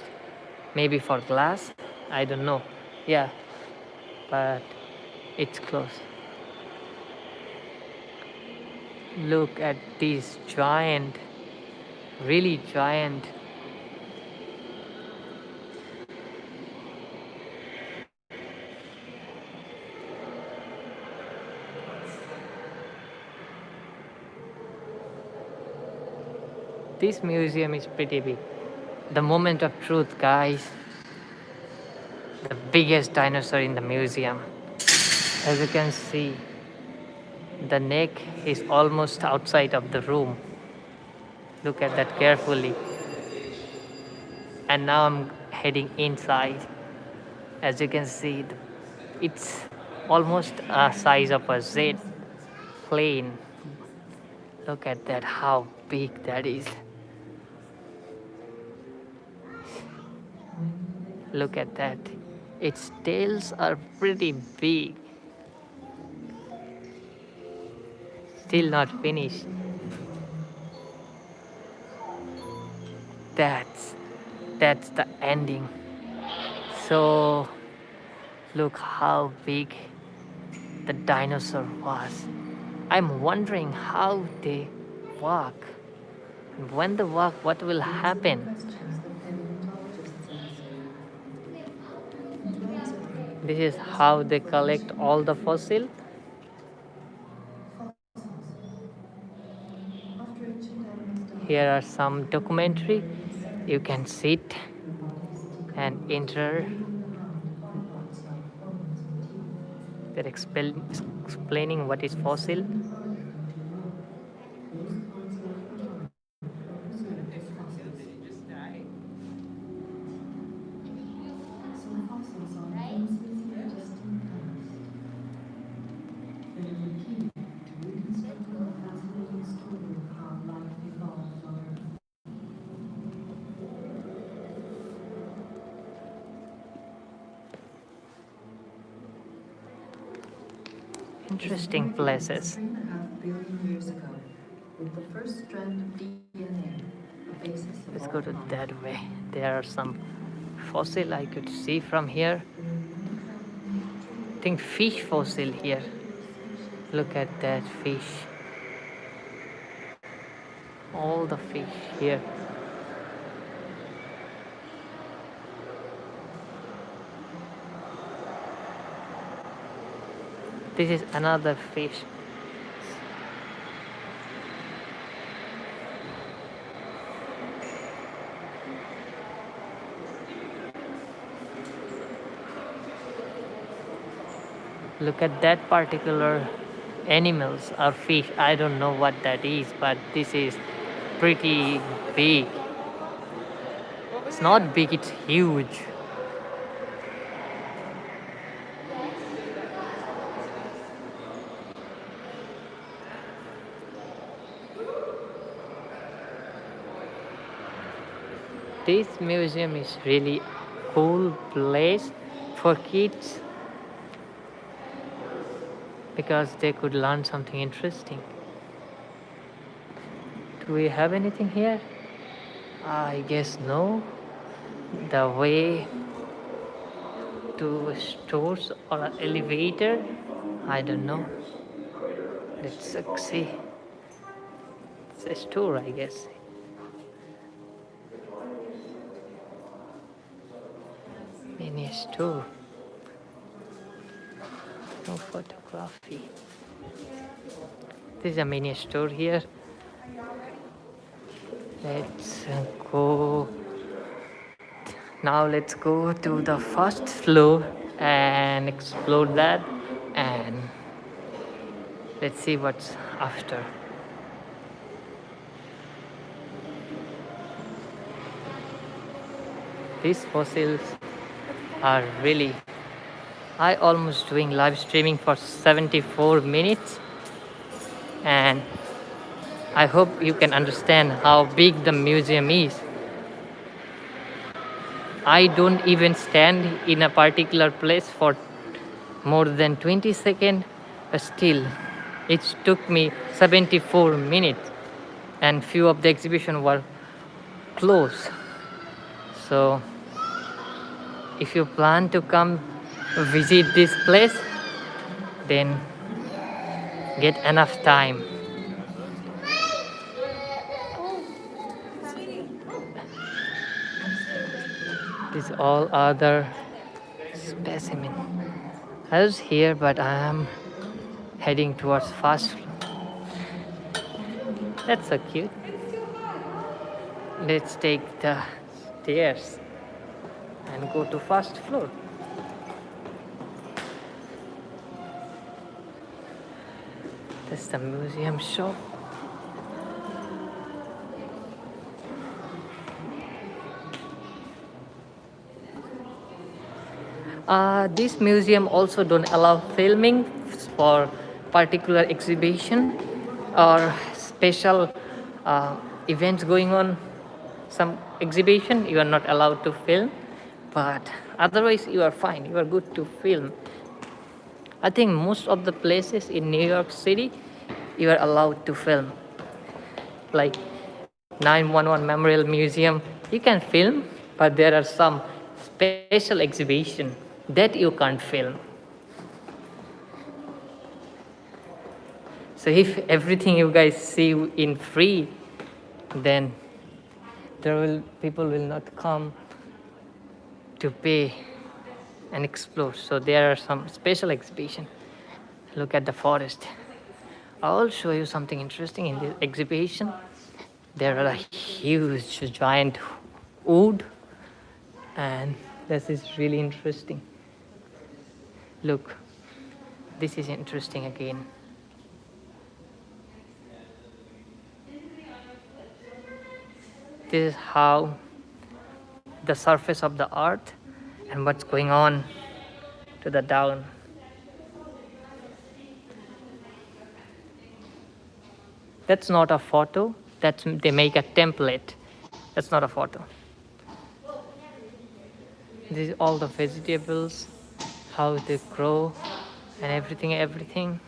maybe for glass, I don't know. Yeah, but it's closed. Look at this giant, really giant. This museum is pretty big. The moment of truth, guys. The biggest dinosaur in the museum. As you can see, the neck is almost outside of the room. Look at that carefully. And now I'm heading inside. As you can see, it's almost a size of a Z plane. Look at that, how big that is. Look at that. Its tails are pretty big. Still not finished. That's the ending. So look how big the dinosaur was. I'm wondering how they walk. And when they walk, what will happen? This is how they collect all the fossil. Here are some documentary. You can sit and enter. They're explaining what is fossil. Interesting places.
3.5 billion years ago, with the first strand of DNA, a basis of
Let's
all
go to
life.
that way. There are some fossil I could see from here. I think fish fossil here. Look at that fish. All the fish here. This is another fish. Look at that particular animals or fish. I don't know what that is, but this is pretty big. It's not big, it's huge. This museum is really cool place for kids because they could learn something interesting. Do we have anything here? I guess no. The way to stores or an elevator, I don't know. Let's see. It's a store, I guess. Mini store. No photography. This is a mini store here. Let's go. Now let's go to the first floor and explore that, and let's see what's after. These fossils are really, I almost doing live streaming for 74 minutes, and I hope you can understand how big the museum is. I don't even stand in a particular place for more than 20 seconds, but still it took me 74 minutes, and few of the exhibition were closed. So if you plan to come visit this place, then get enough time. These all other specimen. I was here, but I am heading towards first floor. That's so cute. Let's take the stairs and go to first floor. That's the museum shop. This museum also don't allow filming for particular exhibition or special events going on. Some exhibition you are not allowed to film, but otherwise you are fine. You are good to film. I think most of the places in New York City you are allowed to film, like 911 Memorial Museum. You can film, but there are some special exhibition that you can't film. So if everything you guys see in free, then people will not come to pay and explore. So there are some special exhibition. Look at the forest. I'll show you something interesting in this exhibition. There are a huge giant wood, and this is really interesting. Look, this is interesting again. This is how the surface of the earth and what's going on to the down. That's not a photo. They make a template. That's not a photo. This is all the vegetables, how they grow, and everything.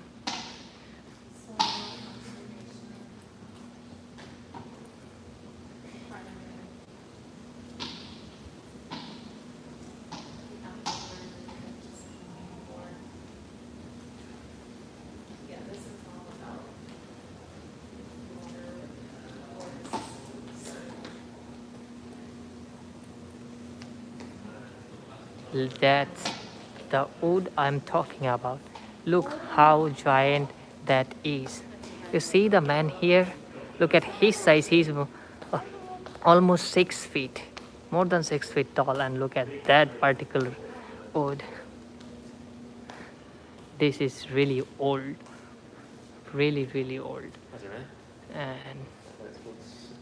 That's the wood I'm talking about. Look how giant that is. You see the man here? Look at his size. He's almost 6 feet, more than 6 feet tall. And look at that particular wood. This is really old, really old. And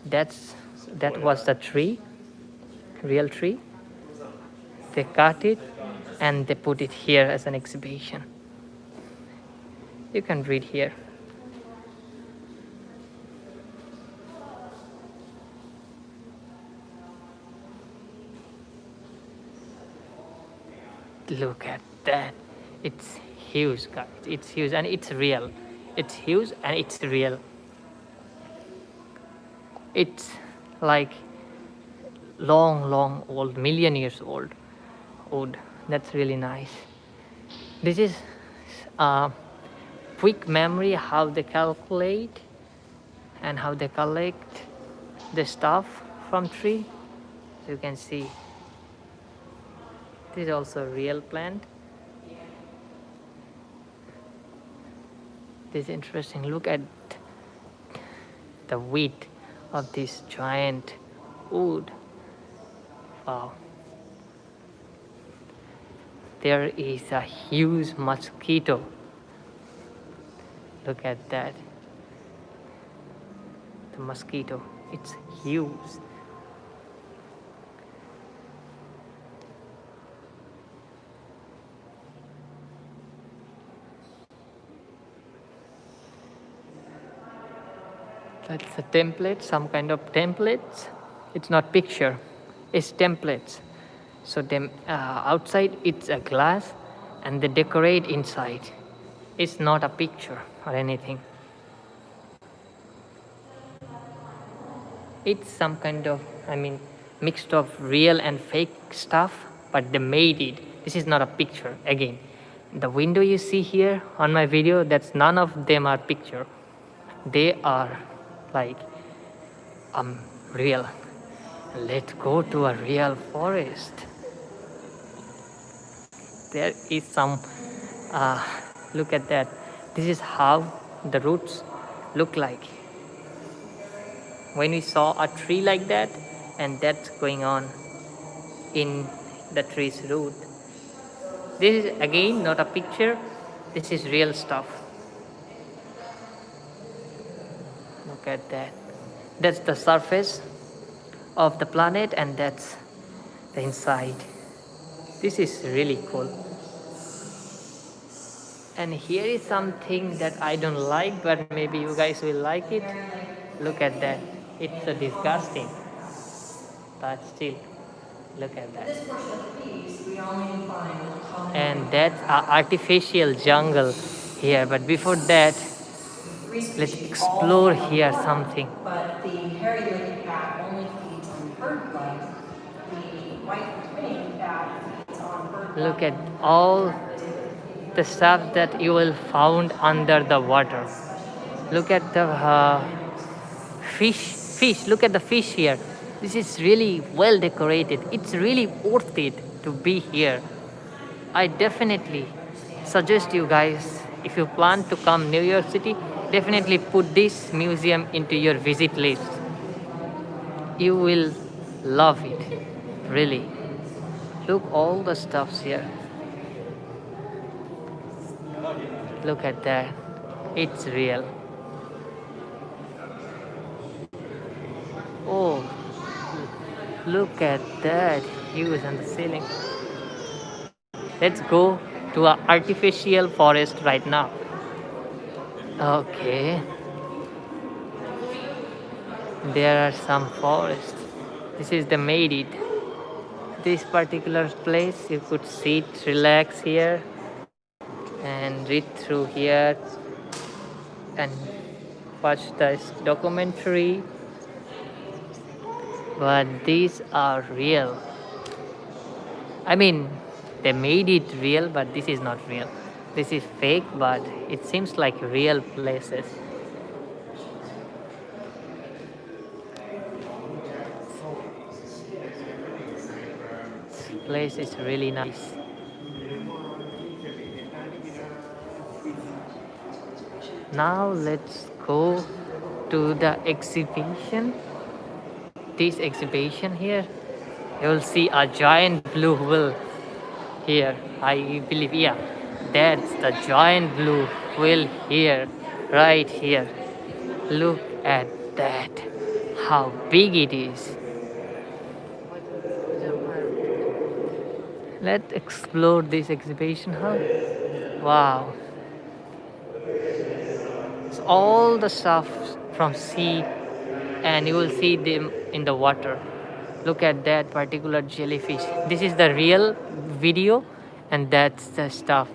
that was the tree, real tree. They cut it and they put it here as an exhibition. You can read here. Look at that. It's huge, guys. It's huge and it's real. It's huge and it's real. It's like long old, million years old wood. That's really nice. This is quick memory how they calculate and how they collect the stuff from tree. So you can see this is also a real plant. This is interesting. Look at the width of this giant wood. Wow. There is a huge mosquito. Look at that. The mosquito. It's huge. That's a template, some kind of templates. It's not picture, it's templates. So them outside it's a glass and they decorate inside. It's not a picture or anything. It's some kind of, mixed of real and fake stuff, but they made it. This is not a picture. Again, the window you see here on my video, that's none of them are picture. They are like real. Let's go to a real forest. There is some look at that. This is how the roots look like. When we saw a tree like that, and that's going on in the tree's root. This is again not a picture, this is real stuff. Look at that. That's the surface of the planet and that's the inside. This is really cool. And here is something that I don't like, but maybe you guys will like it. Look at that. It's so disgusting. But still, look at that. And that's an artificial jungle here. But before that, let's explore here something.
But the hairy lily cat only feeds on herd life. The
Look at all the stuff that you will found under the water. Look at the fish. Look at the fish here. This is really well decorated. It's really worth it to be here. I definitely suggest you guys, if you plan to come New York City, definitely put this museum into your visit list. You will love it, really. Look all the stuffs here. Look at that. It's real. Oh, look at that hues on the ceiling. Let's go to an artificial forest right now. Okay. There are some forests. This is the made it. This particular place you could sit, relax here and read through here and watch this documentary. But these are real. I mean, they made it real, but this is not real. This is fake, but it seems like real places. This place is really nice. Now let's go to the exhibition. This exhibition here, you will see a giant blue whale here. I believe, yeah, that's the giant blue whale here, right here. Look at that, how big it is. Let's explore this exhibition hall. Wow, it's all the stuff from sea, and you will see them in the water. Look at that particular jellyfish. This is the real video, and that's the stuff.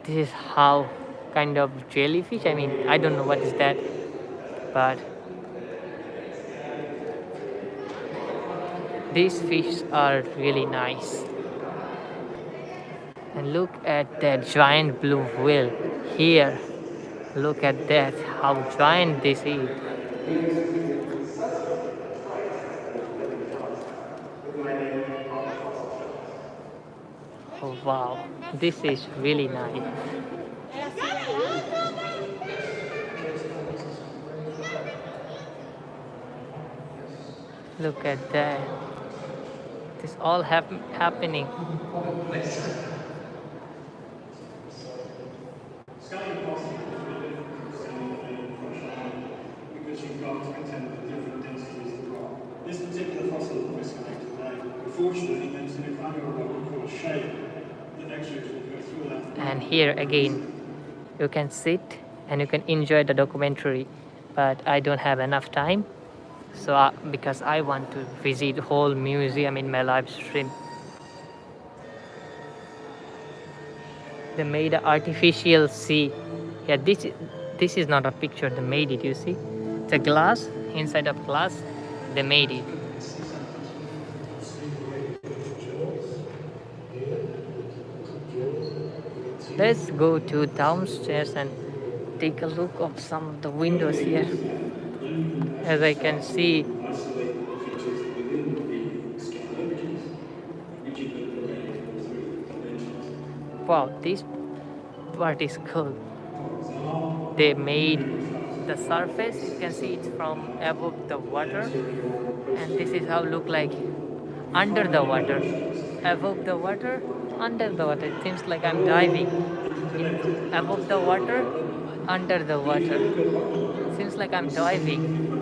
This is how kind of jellyfish. I mean, I don't know what is that, but these fish are really nice. And look at that giant blue whale here. Look at that, how giant this is. Oh wow, this is really nice. Look at that. This all happening.
Because you've got content with different densities of rock. This particular fossil that we're selecting today, unfortunately, there's a kind of what we call shape. The next year will go through that.
And here again, you can sit and you can enjoy the documentary, but I don't have enough time. So because I want to visit the whole museum in my live stream. They made an artificial sea. Yeah, this is not a picture. They made it. You see, it's a glass inside of glass. They made it. Let's go to downstairs and take a look of some of the windows here. As I can see, wow, this part is cool. They made the surface, you can see it's from above the water, and this is how it look like under the water. Above the water, under the water. It seems like I'm diving. Above the water, under the water. Seems like I'm diving.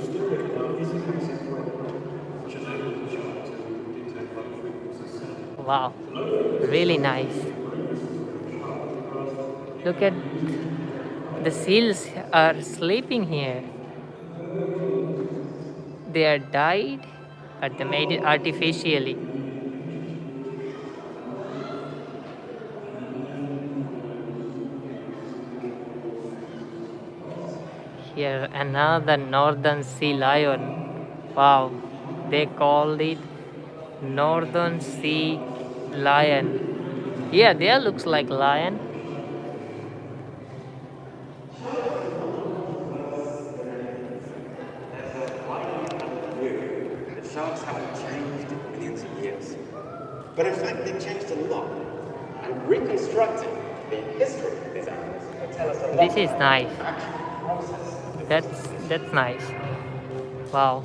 Wow, really nice. Look at the seals are sleeping here. They are dyed, but they made it artificially. Here another northern sea lion. Wow, they called it Northern sea lion. Yeah, there looks like lion.
That sharks haven't changed in millions of years. But in fact, they've changed a lot. And reconstructing the history of these animals will tell us a lot
This is
about
nice.
the actual process.
That's nice. Wow.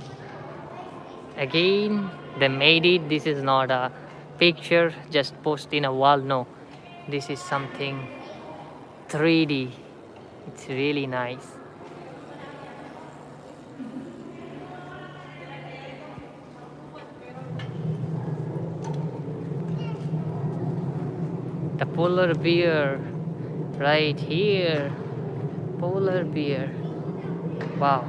Again, they made it. This is not a picture just post in a wall. No, this is something 3D. It's really nice. The polar bear right here. Polar bear. Wow.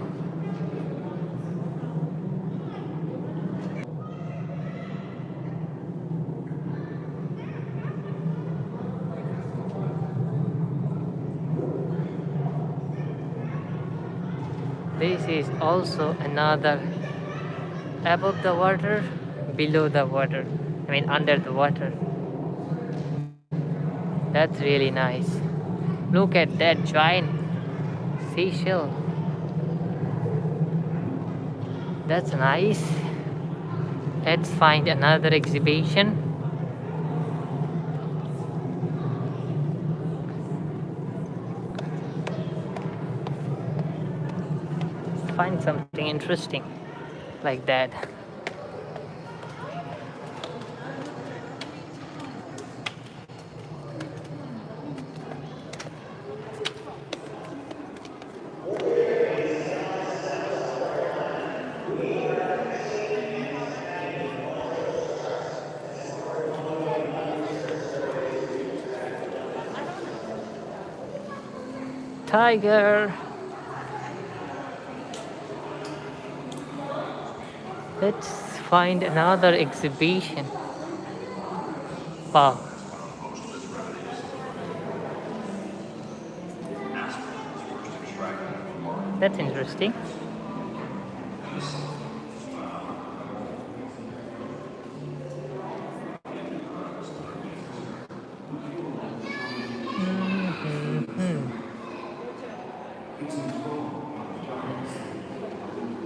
This is also another above the water, below the water. I mean, under the water. That's really nice. Look at that giant seashell. That's nice. Let's find another exhibition. Let's find something interesting like that. Tiger. Let's find another exhibition. Wow. That's interesting.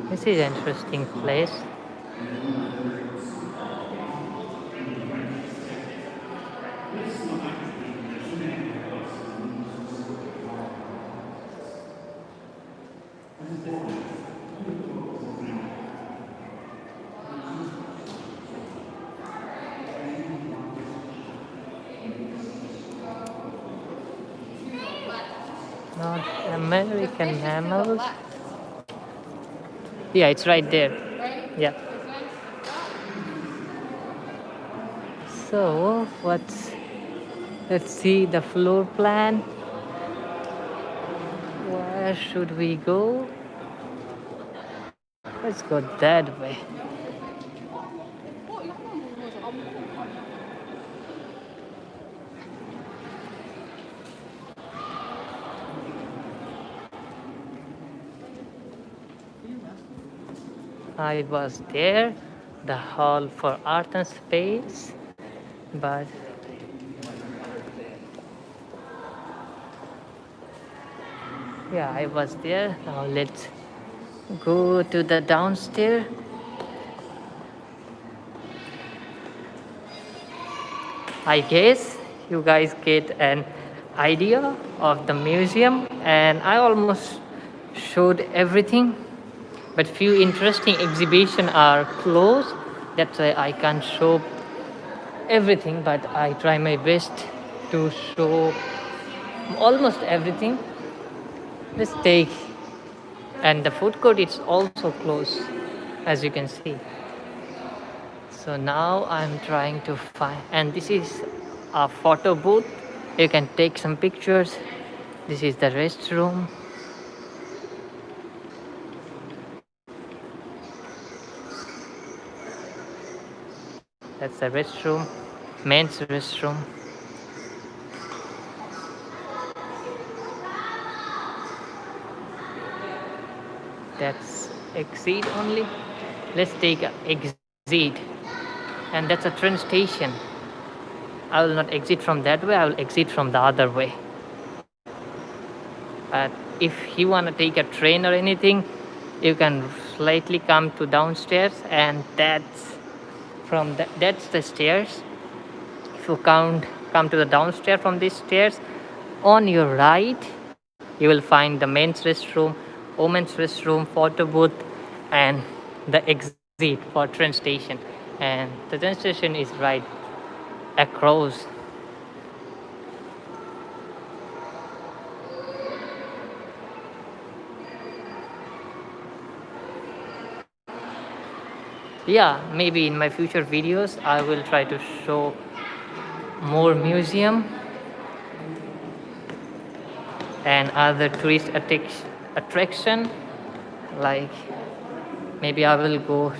This is an interesting place. North American mammals. Yeah, it's right there. Yeah. So let's see the floor plan. Where should we go? Let's go that way. I was there, the hall for art and space, but yeah, I was there. Now let's go to the downstairs. I guess you guys get an idea of the museum, and I almost showed everything, but few interesting exhibitions are closed. That's why I can't show everything, but I try my best to show almost everything. Let's take, and the food court is also closed, as you can see. So now I'm trying to find, and this is a photo booth. You can take some pictures. This is the restroom. That's the restroom, men's restroom. That's exit only. Let's take a exit. and that's a train station. I will not exit from that way, I will exit from the other way. But if you want to take a train or anything, you can slightly come to downstairs, and that's that's the stairs. If you come to the downstairs from these stairs, on your right you will find the men's restroom, women's restroom, photo booth, and the exit for train station. And the train station is right across. Yeah, maybe in my future videos I will try to show more museum and other tourist attraction. Like maybe I will go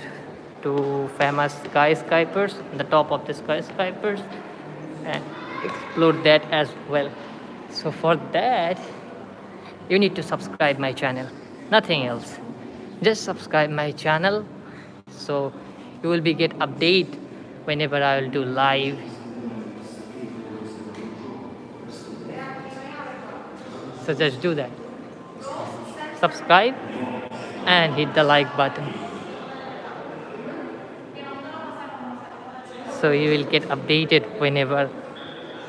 to famous skyscrapers, the top of the skyscrapers, and explore that as well. So for that you need to subscribe my channel, nothing else. Just subscribe my channel, so you will be get update whenever I will do live. So just do that, subscribe and hit the like button, so you will get updated whenever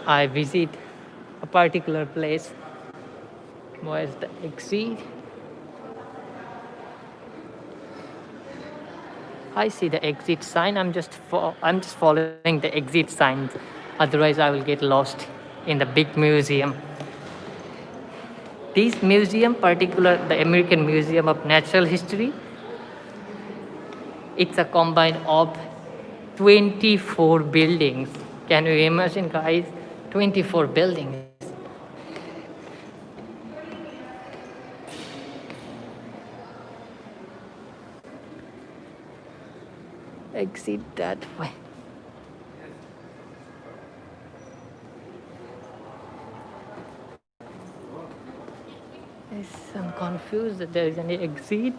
I visit a particular place. Where's the exit? I see the exit sign. I'm just following the exit signs. Otherwise, I will get lost in the big museum. This museum, particular the American Museum of Natural History, it's a combine of 24 buildings. Can you imagine, guys? 24 buildings. Exit that way. Yes, I'm confused that there is any exit.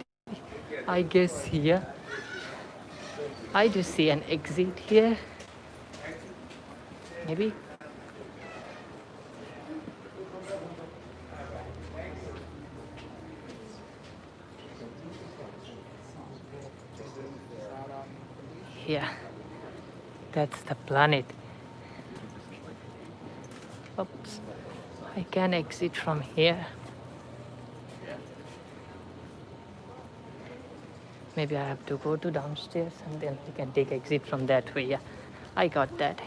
I guess here. I do see an exit here. Maybe. Yeah, that's the planet. Oops, I can exit from here. Maybe I have to go to downstairs and then we can take exit from that way. Yeah, I got that.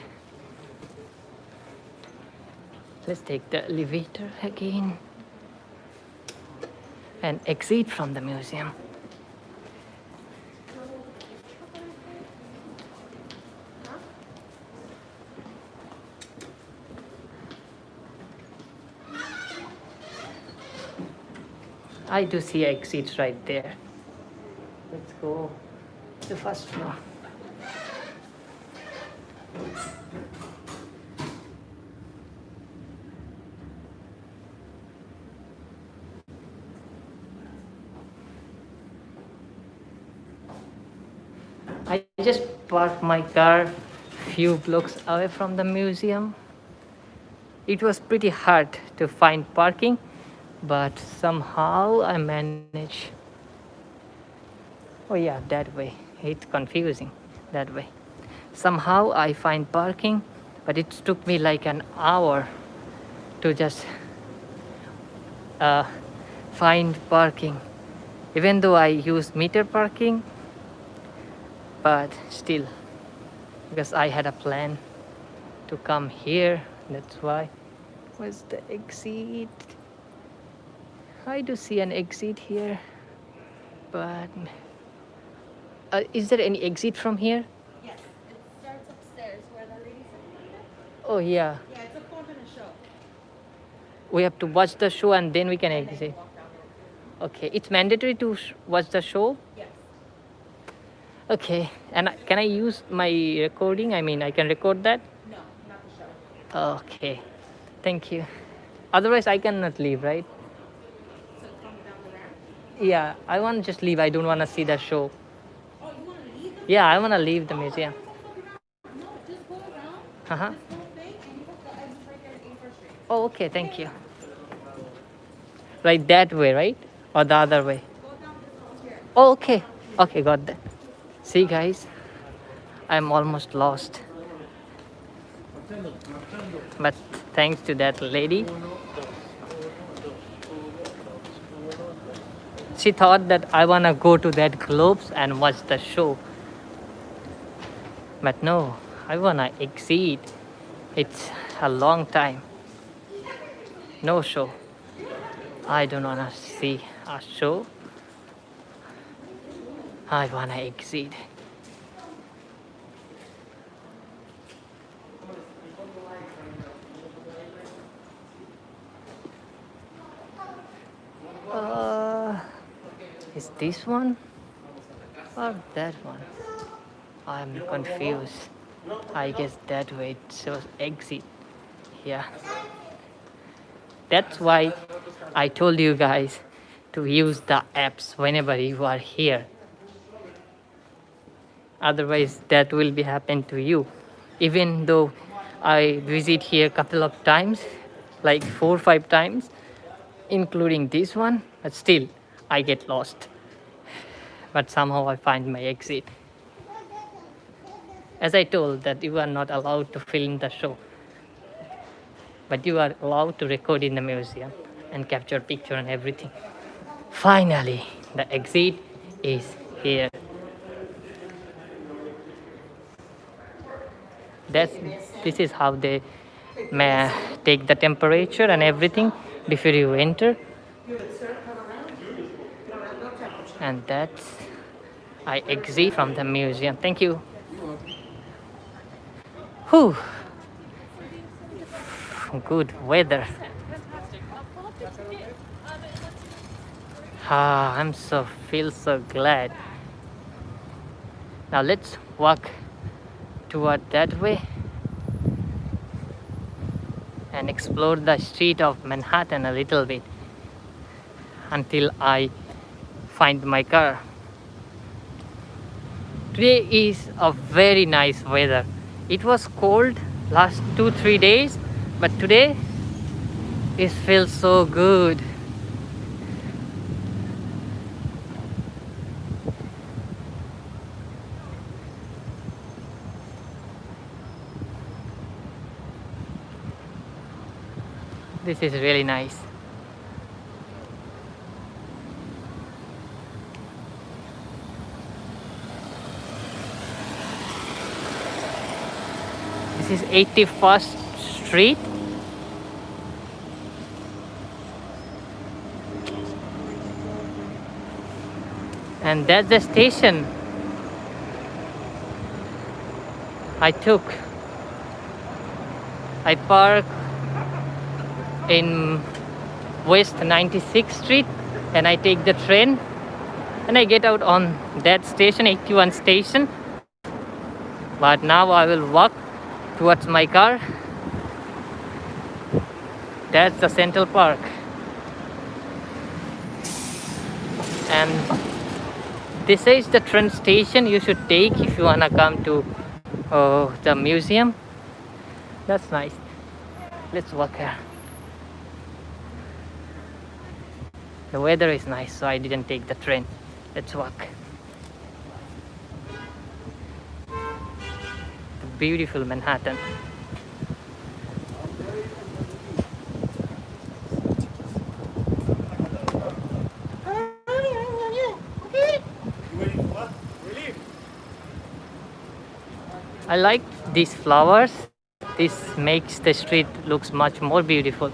Let's take the elevator again and exit from the museum. I do see exits right there. Let's go to the first floor. I just parked my car few blocks away from the museum. It was pretty hard to find parking, but somehow I managed. Oh yeah, that way. It's confusing that way. Somehow I find parking, but it took me like an hour to just find parking. Even though I use meter parking, but still, because I had a plan to come here, that's why. Where's the exit? I do see an exit here, but is there any exit from here?
Yes, it starts upstairs where the lady said.
Oh yeah,
Yeah, it's a 4-minute show.
we have to watch the show and then we can
And then
exit.
you walk down the road.
Okay, it's mandatory to watch the show.
Yes.
Okay, and can I use my recording? I mean, I can record that.
No, not the show.
Okay, thank you. Otherwise, I cannot leave, right?
So it's coming down the ramp.
Yeah, I want to just leave. I don't want to see the show.
Oh, you want to leave them?
Yeah, I want to leave the museum. Uh-huh.
This whole thing, and you put the edges right there in A4 straight.
Oh, okay, thank you. Right that way, right? Or the other way?
Go down this one here.
Oh, okay. Okay, got that. See, guys, I'm almost lost. But thanks to that lady, she thought that I wanna go to that globes and watch the show. But no, I wanna exceed. It's a long time. No show. I don't wanna see a show. I wanna exceed. Is this one or that one? I'm confused. I guess that way it shows exit. Yeah. That's why I told you guys to use the apps whenever you are here. Otherwise, that will be happen to you. Even though I visit here a couple of times, like 4 or 5 times, including this one, but still I get lost. But somehow I find my exit. As I told that you are not allowed to film the show, but you are allowed to record in the museum and capture picture and everything. Finally, the exit is here. This is how they may take the temperature and everything before you enter. And that's I exit from the museum. Thank you. Whew. Good weather. I'm feel so glad. Now let's walk toward that way and explore the street of Manhattan a little bit until I find my car. Today is a very nice weather. It was cold last 2-3 days, but today it feels so good. This is really nice. This is 81st Street. And that's the station I took. I park in West 96th Street and I take the train and I get out on that station, 81 station. But now I will walk towards my car. That's the Central Park. And this is the train station you should take if you wanna come to the museum. That's nice. Let's walk here. The weather is nice, so I didn't take the train. Let's walk. The beautiful Manhattan. I like these flowers. This makes the street looks much more beautiful.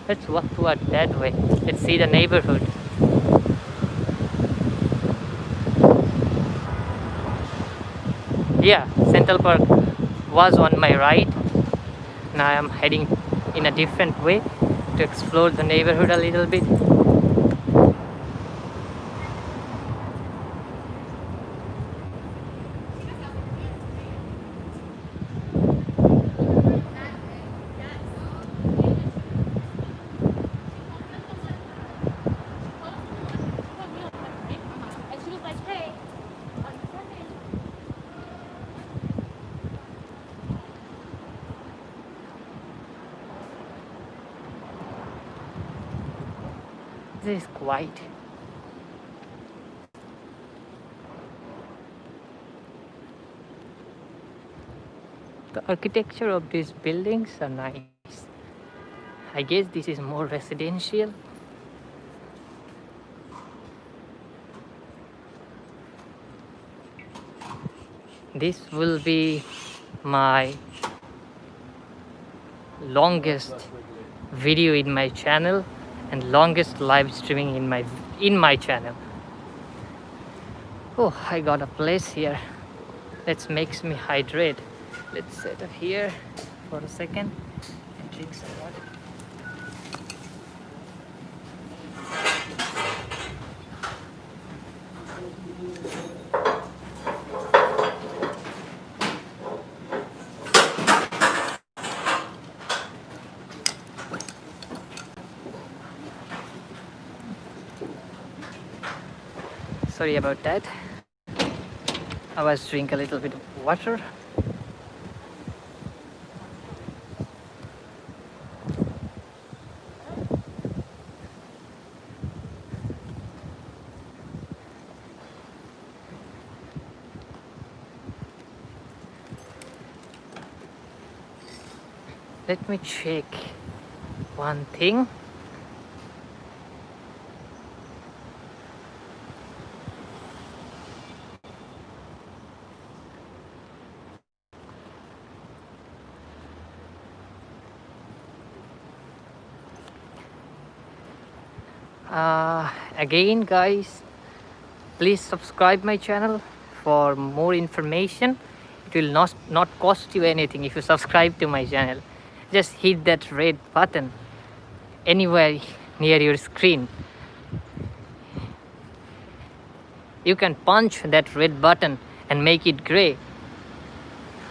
Let's walk toward that way. Let's see the neighborhood. Yeah, Central Park was on my right. Now I am heading in a different way to explore the neighborhood a little bit. This is quiet. The architecture of these buildings are nice. I guess this is more residential. This will be my longest video in my channel and longest live streaming in my channel. Oh, I got a place here that makes me hydrate. Let's set up here for a second and drink some water. Sorry about that. I was drinking a little bit of water. Let me check one thing. Again guys, please subscribe my channel for more information. It will not cost you anything if you subscribe to my channel. Just hit that red button anywhere near your screen. You can punch that red button and make it gray,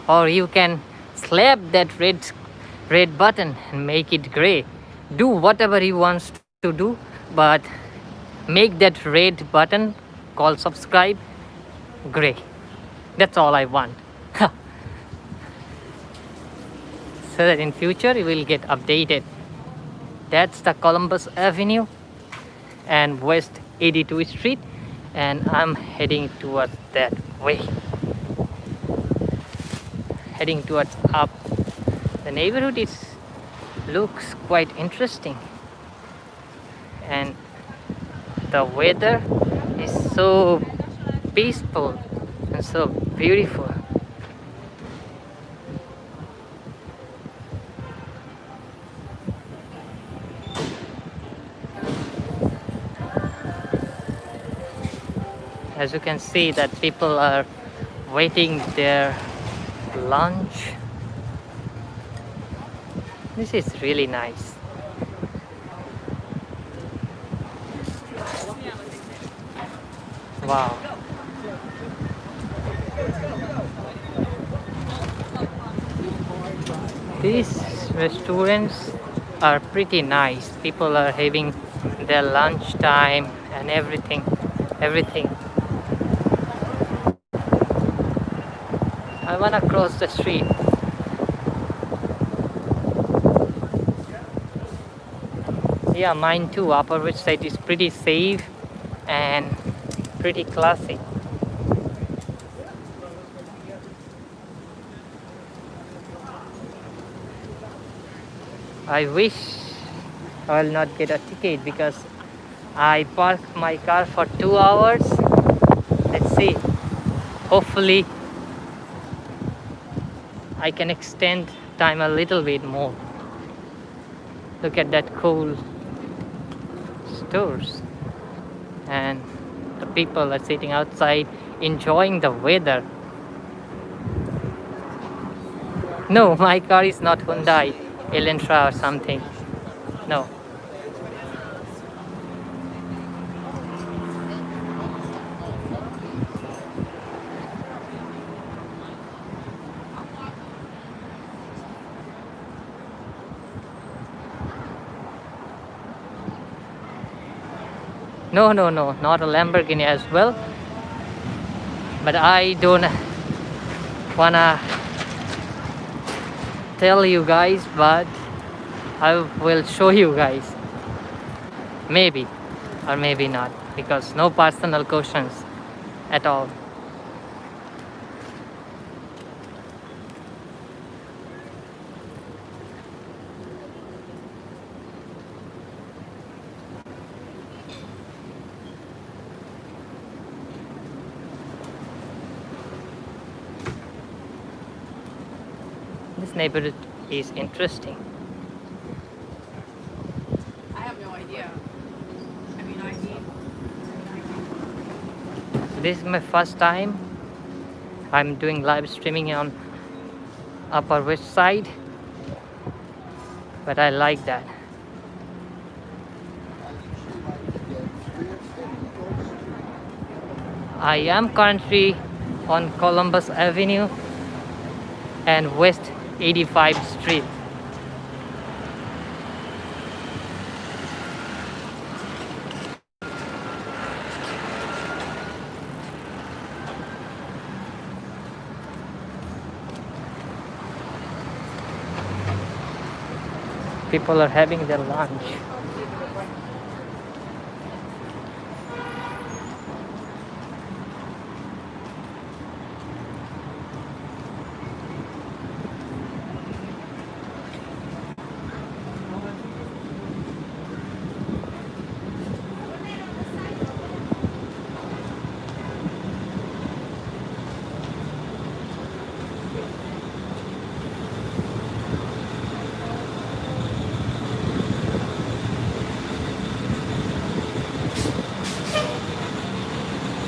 or you can slap that red button and make it gray. Do whatever you want to do, but make that red button called subscribe gray. That's all I want. So that in future you will get updated. That's the Columbus Avenue and West 82 Street, and I'm heading towards that way. Heading towards up. The neighborhood looks quite interesting, and the weather is so peaceful and so beautiful. As you can see that people are waiting their lunch. This is really nice. Wow. These restaurants are pretty nice. People are having their lunch time and everything. I wanna cross the street. Yeah, mine too. Upper West Side is pretty safe and pretty classy. I wish I will not get a ticket because I parked my car for 2 hours. Let's see. Hopefully I can extend time a little bit more. Look at that cool stores, and the people are sitting outside enjoying the weather. No, my car is not Hyundai Elantra or something. No. No, not a Lamborghini as well. But I don't wanna tell you guys, but I will show you guys. Maybe or maybe not, because no personal questions at all. This neighborhood is interesting.
I have no idea. I mean, I need.
This is my first time I'm doing live streaming on Upper West Side, but I like that. I am currently on Columbus Avenue and West 85th Street. People are having their lunch.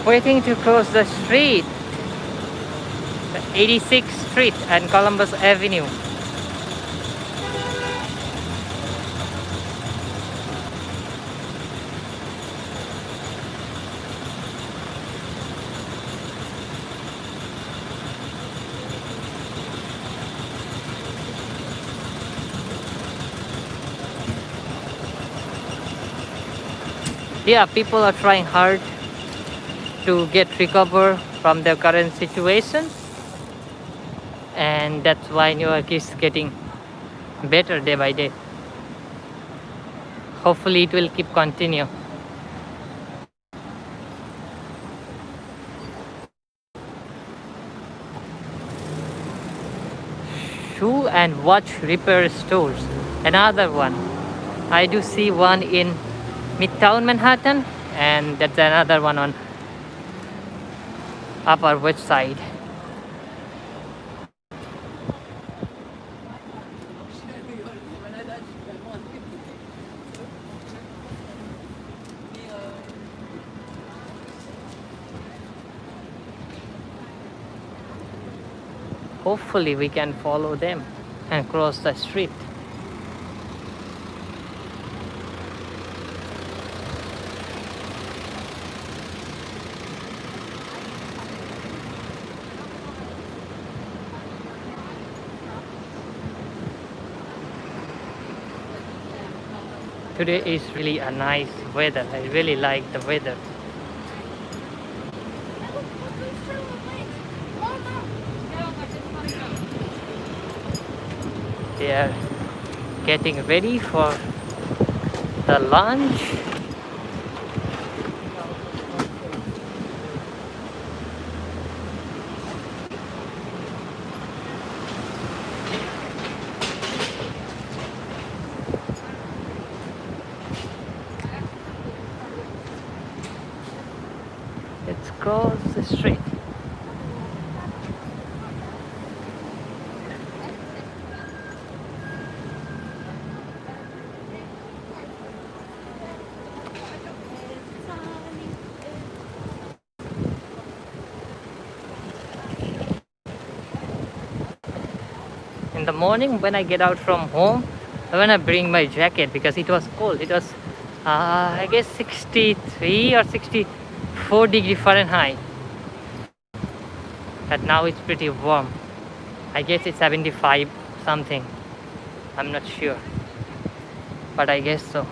Waiting to cross the street, the 86th Street and Columbus Avenue. Yeah, people are trying hard to get recover from their current situation, and that's why New York is getting better day by day. Hopefully it will keep continue. Shoe and watch repair stores, another one. I do see one in Midtown Manhattan, and that's another one on Upper West Side. Hopefully we can follow them and cross the street. Today is really a nice weather. I really like the weather. They are getting ready for the lunch. Let's cross the street. In the morning when I get out from home, when I bring my jacket because it was cold. It was I guess 63 or 64 degree Fahrenheit. But now it's pretty warm. I guess it's 75 something. I'm not sure, but I guess so.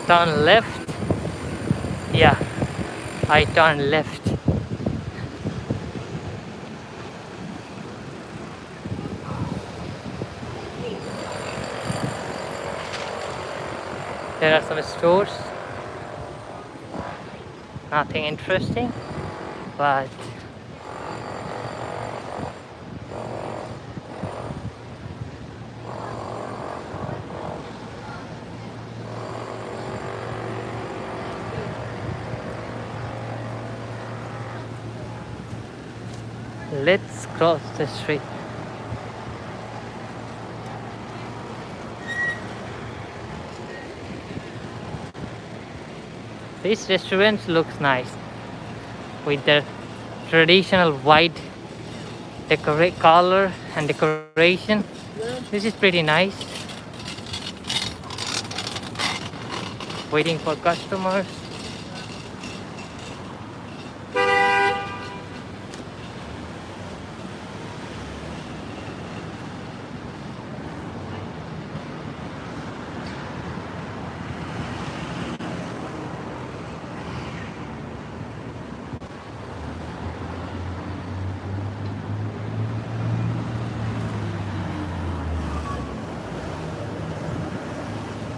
turn left. Yeah, I turn left. There are some stores. Nothing interesting, but let's cross the street. This restaurant looks nice with the traditional white color and decoration. This is pretty nice. Waiting for customers.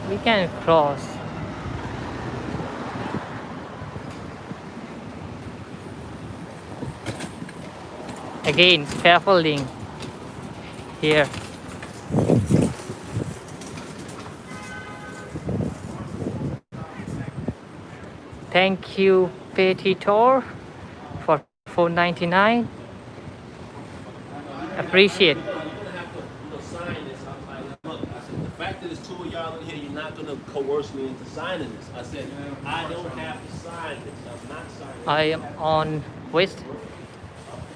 We can cross. Again, scaffolding here. Thank you, Petitor, for $4.99. Appreciate.
The fact that it's two of y'all in here, you're not going to coerce me into signing this. I said, I don't have to sign this. I'm not signing
I am on West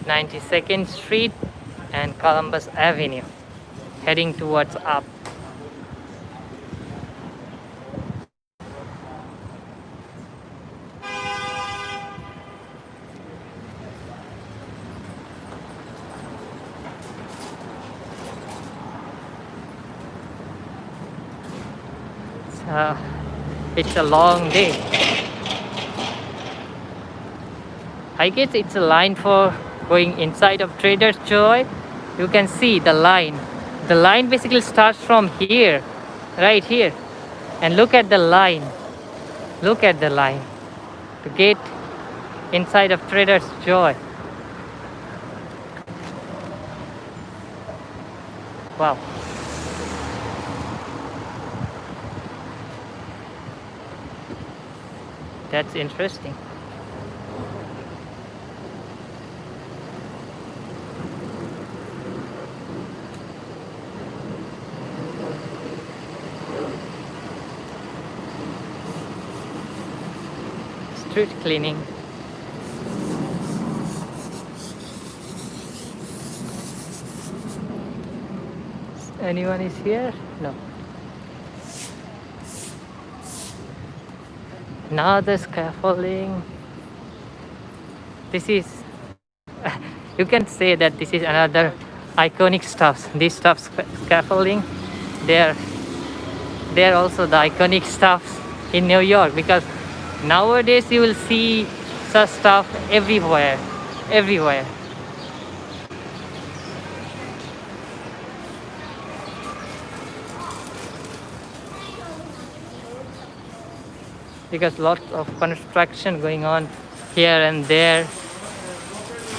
92nd Street and Columbus Avenue, heading towards up. It's a long day. I guess it's a line for going inside of Trader Joy. You can see the line. The line basically starts from here, right here. And look at the line. Look at the line to get inside of Trader Joy. Wow. That's interesting. Street cleaning. Anyone is here? No. Another scaffolding. This is you can say that this is another iconic stuffs. These stuffs scaffolding, they're also the iconic stuffs in New York, because nowadays you will see such stuff everywhere. Because lots of construction going on here and there,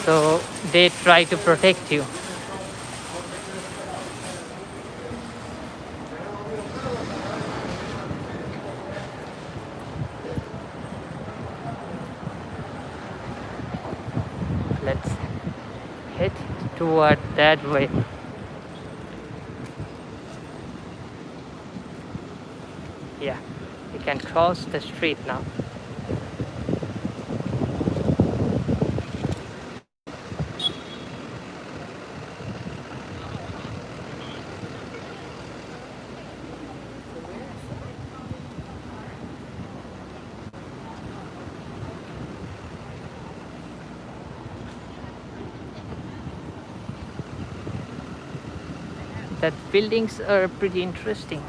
so they try to protect you. Let's head toward that way. Yeah, we can cross the street now. That buildings are pretty interesting.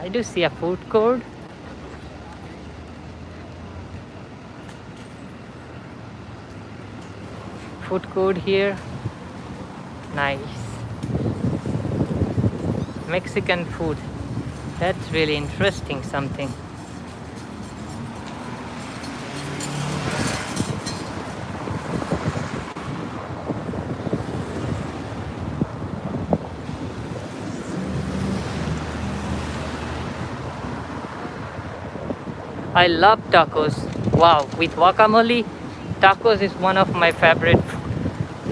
I do see a food court. Food court here. Nice. Mexican food. That's really interesting something. I love tacos. Wow, with guacamole, tacos is one of my favorite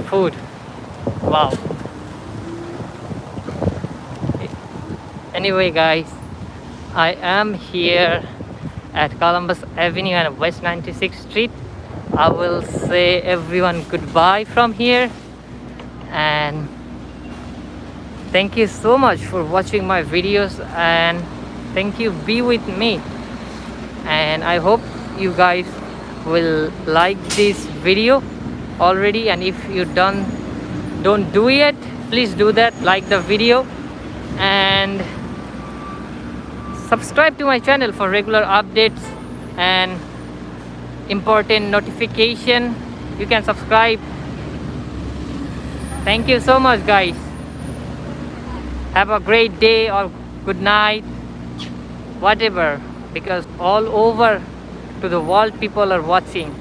food. Wow. Anyway, guys, I am here at Columbus Avenue and West 96th Street. I will say everyone goodbye from here, and thank you so much for watching my videos, and thank you be with me, and I hope you guys will like this video already, and if you don't do it, please do that, like the video and subscribe to my channel for regular updates and important notification. You can subscribe. Thank you so much, guys. Have a great day or good night, whatever, because all over to the world people are watching.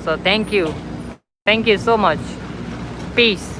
So thank you so much. Peace.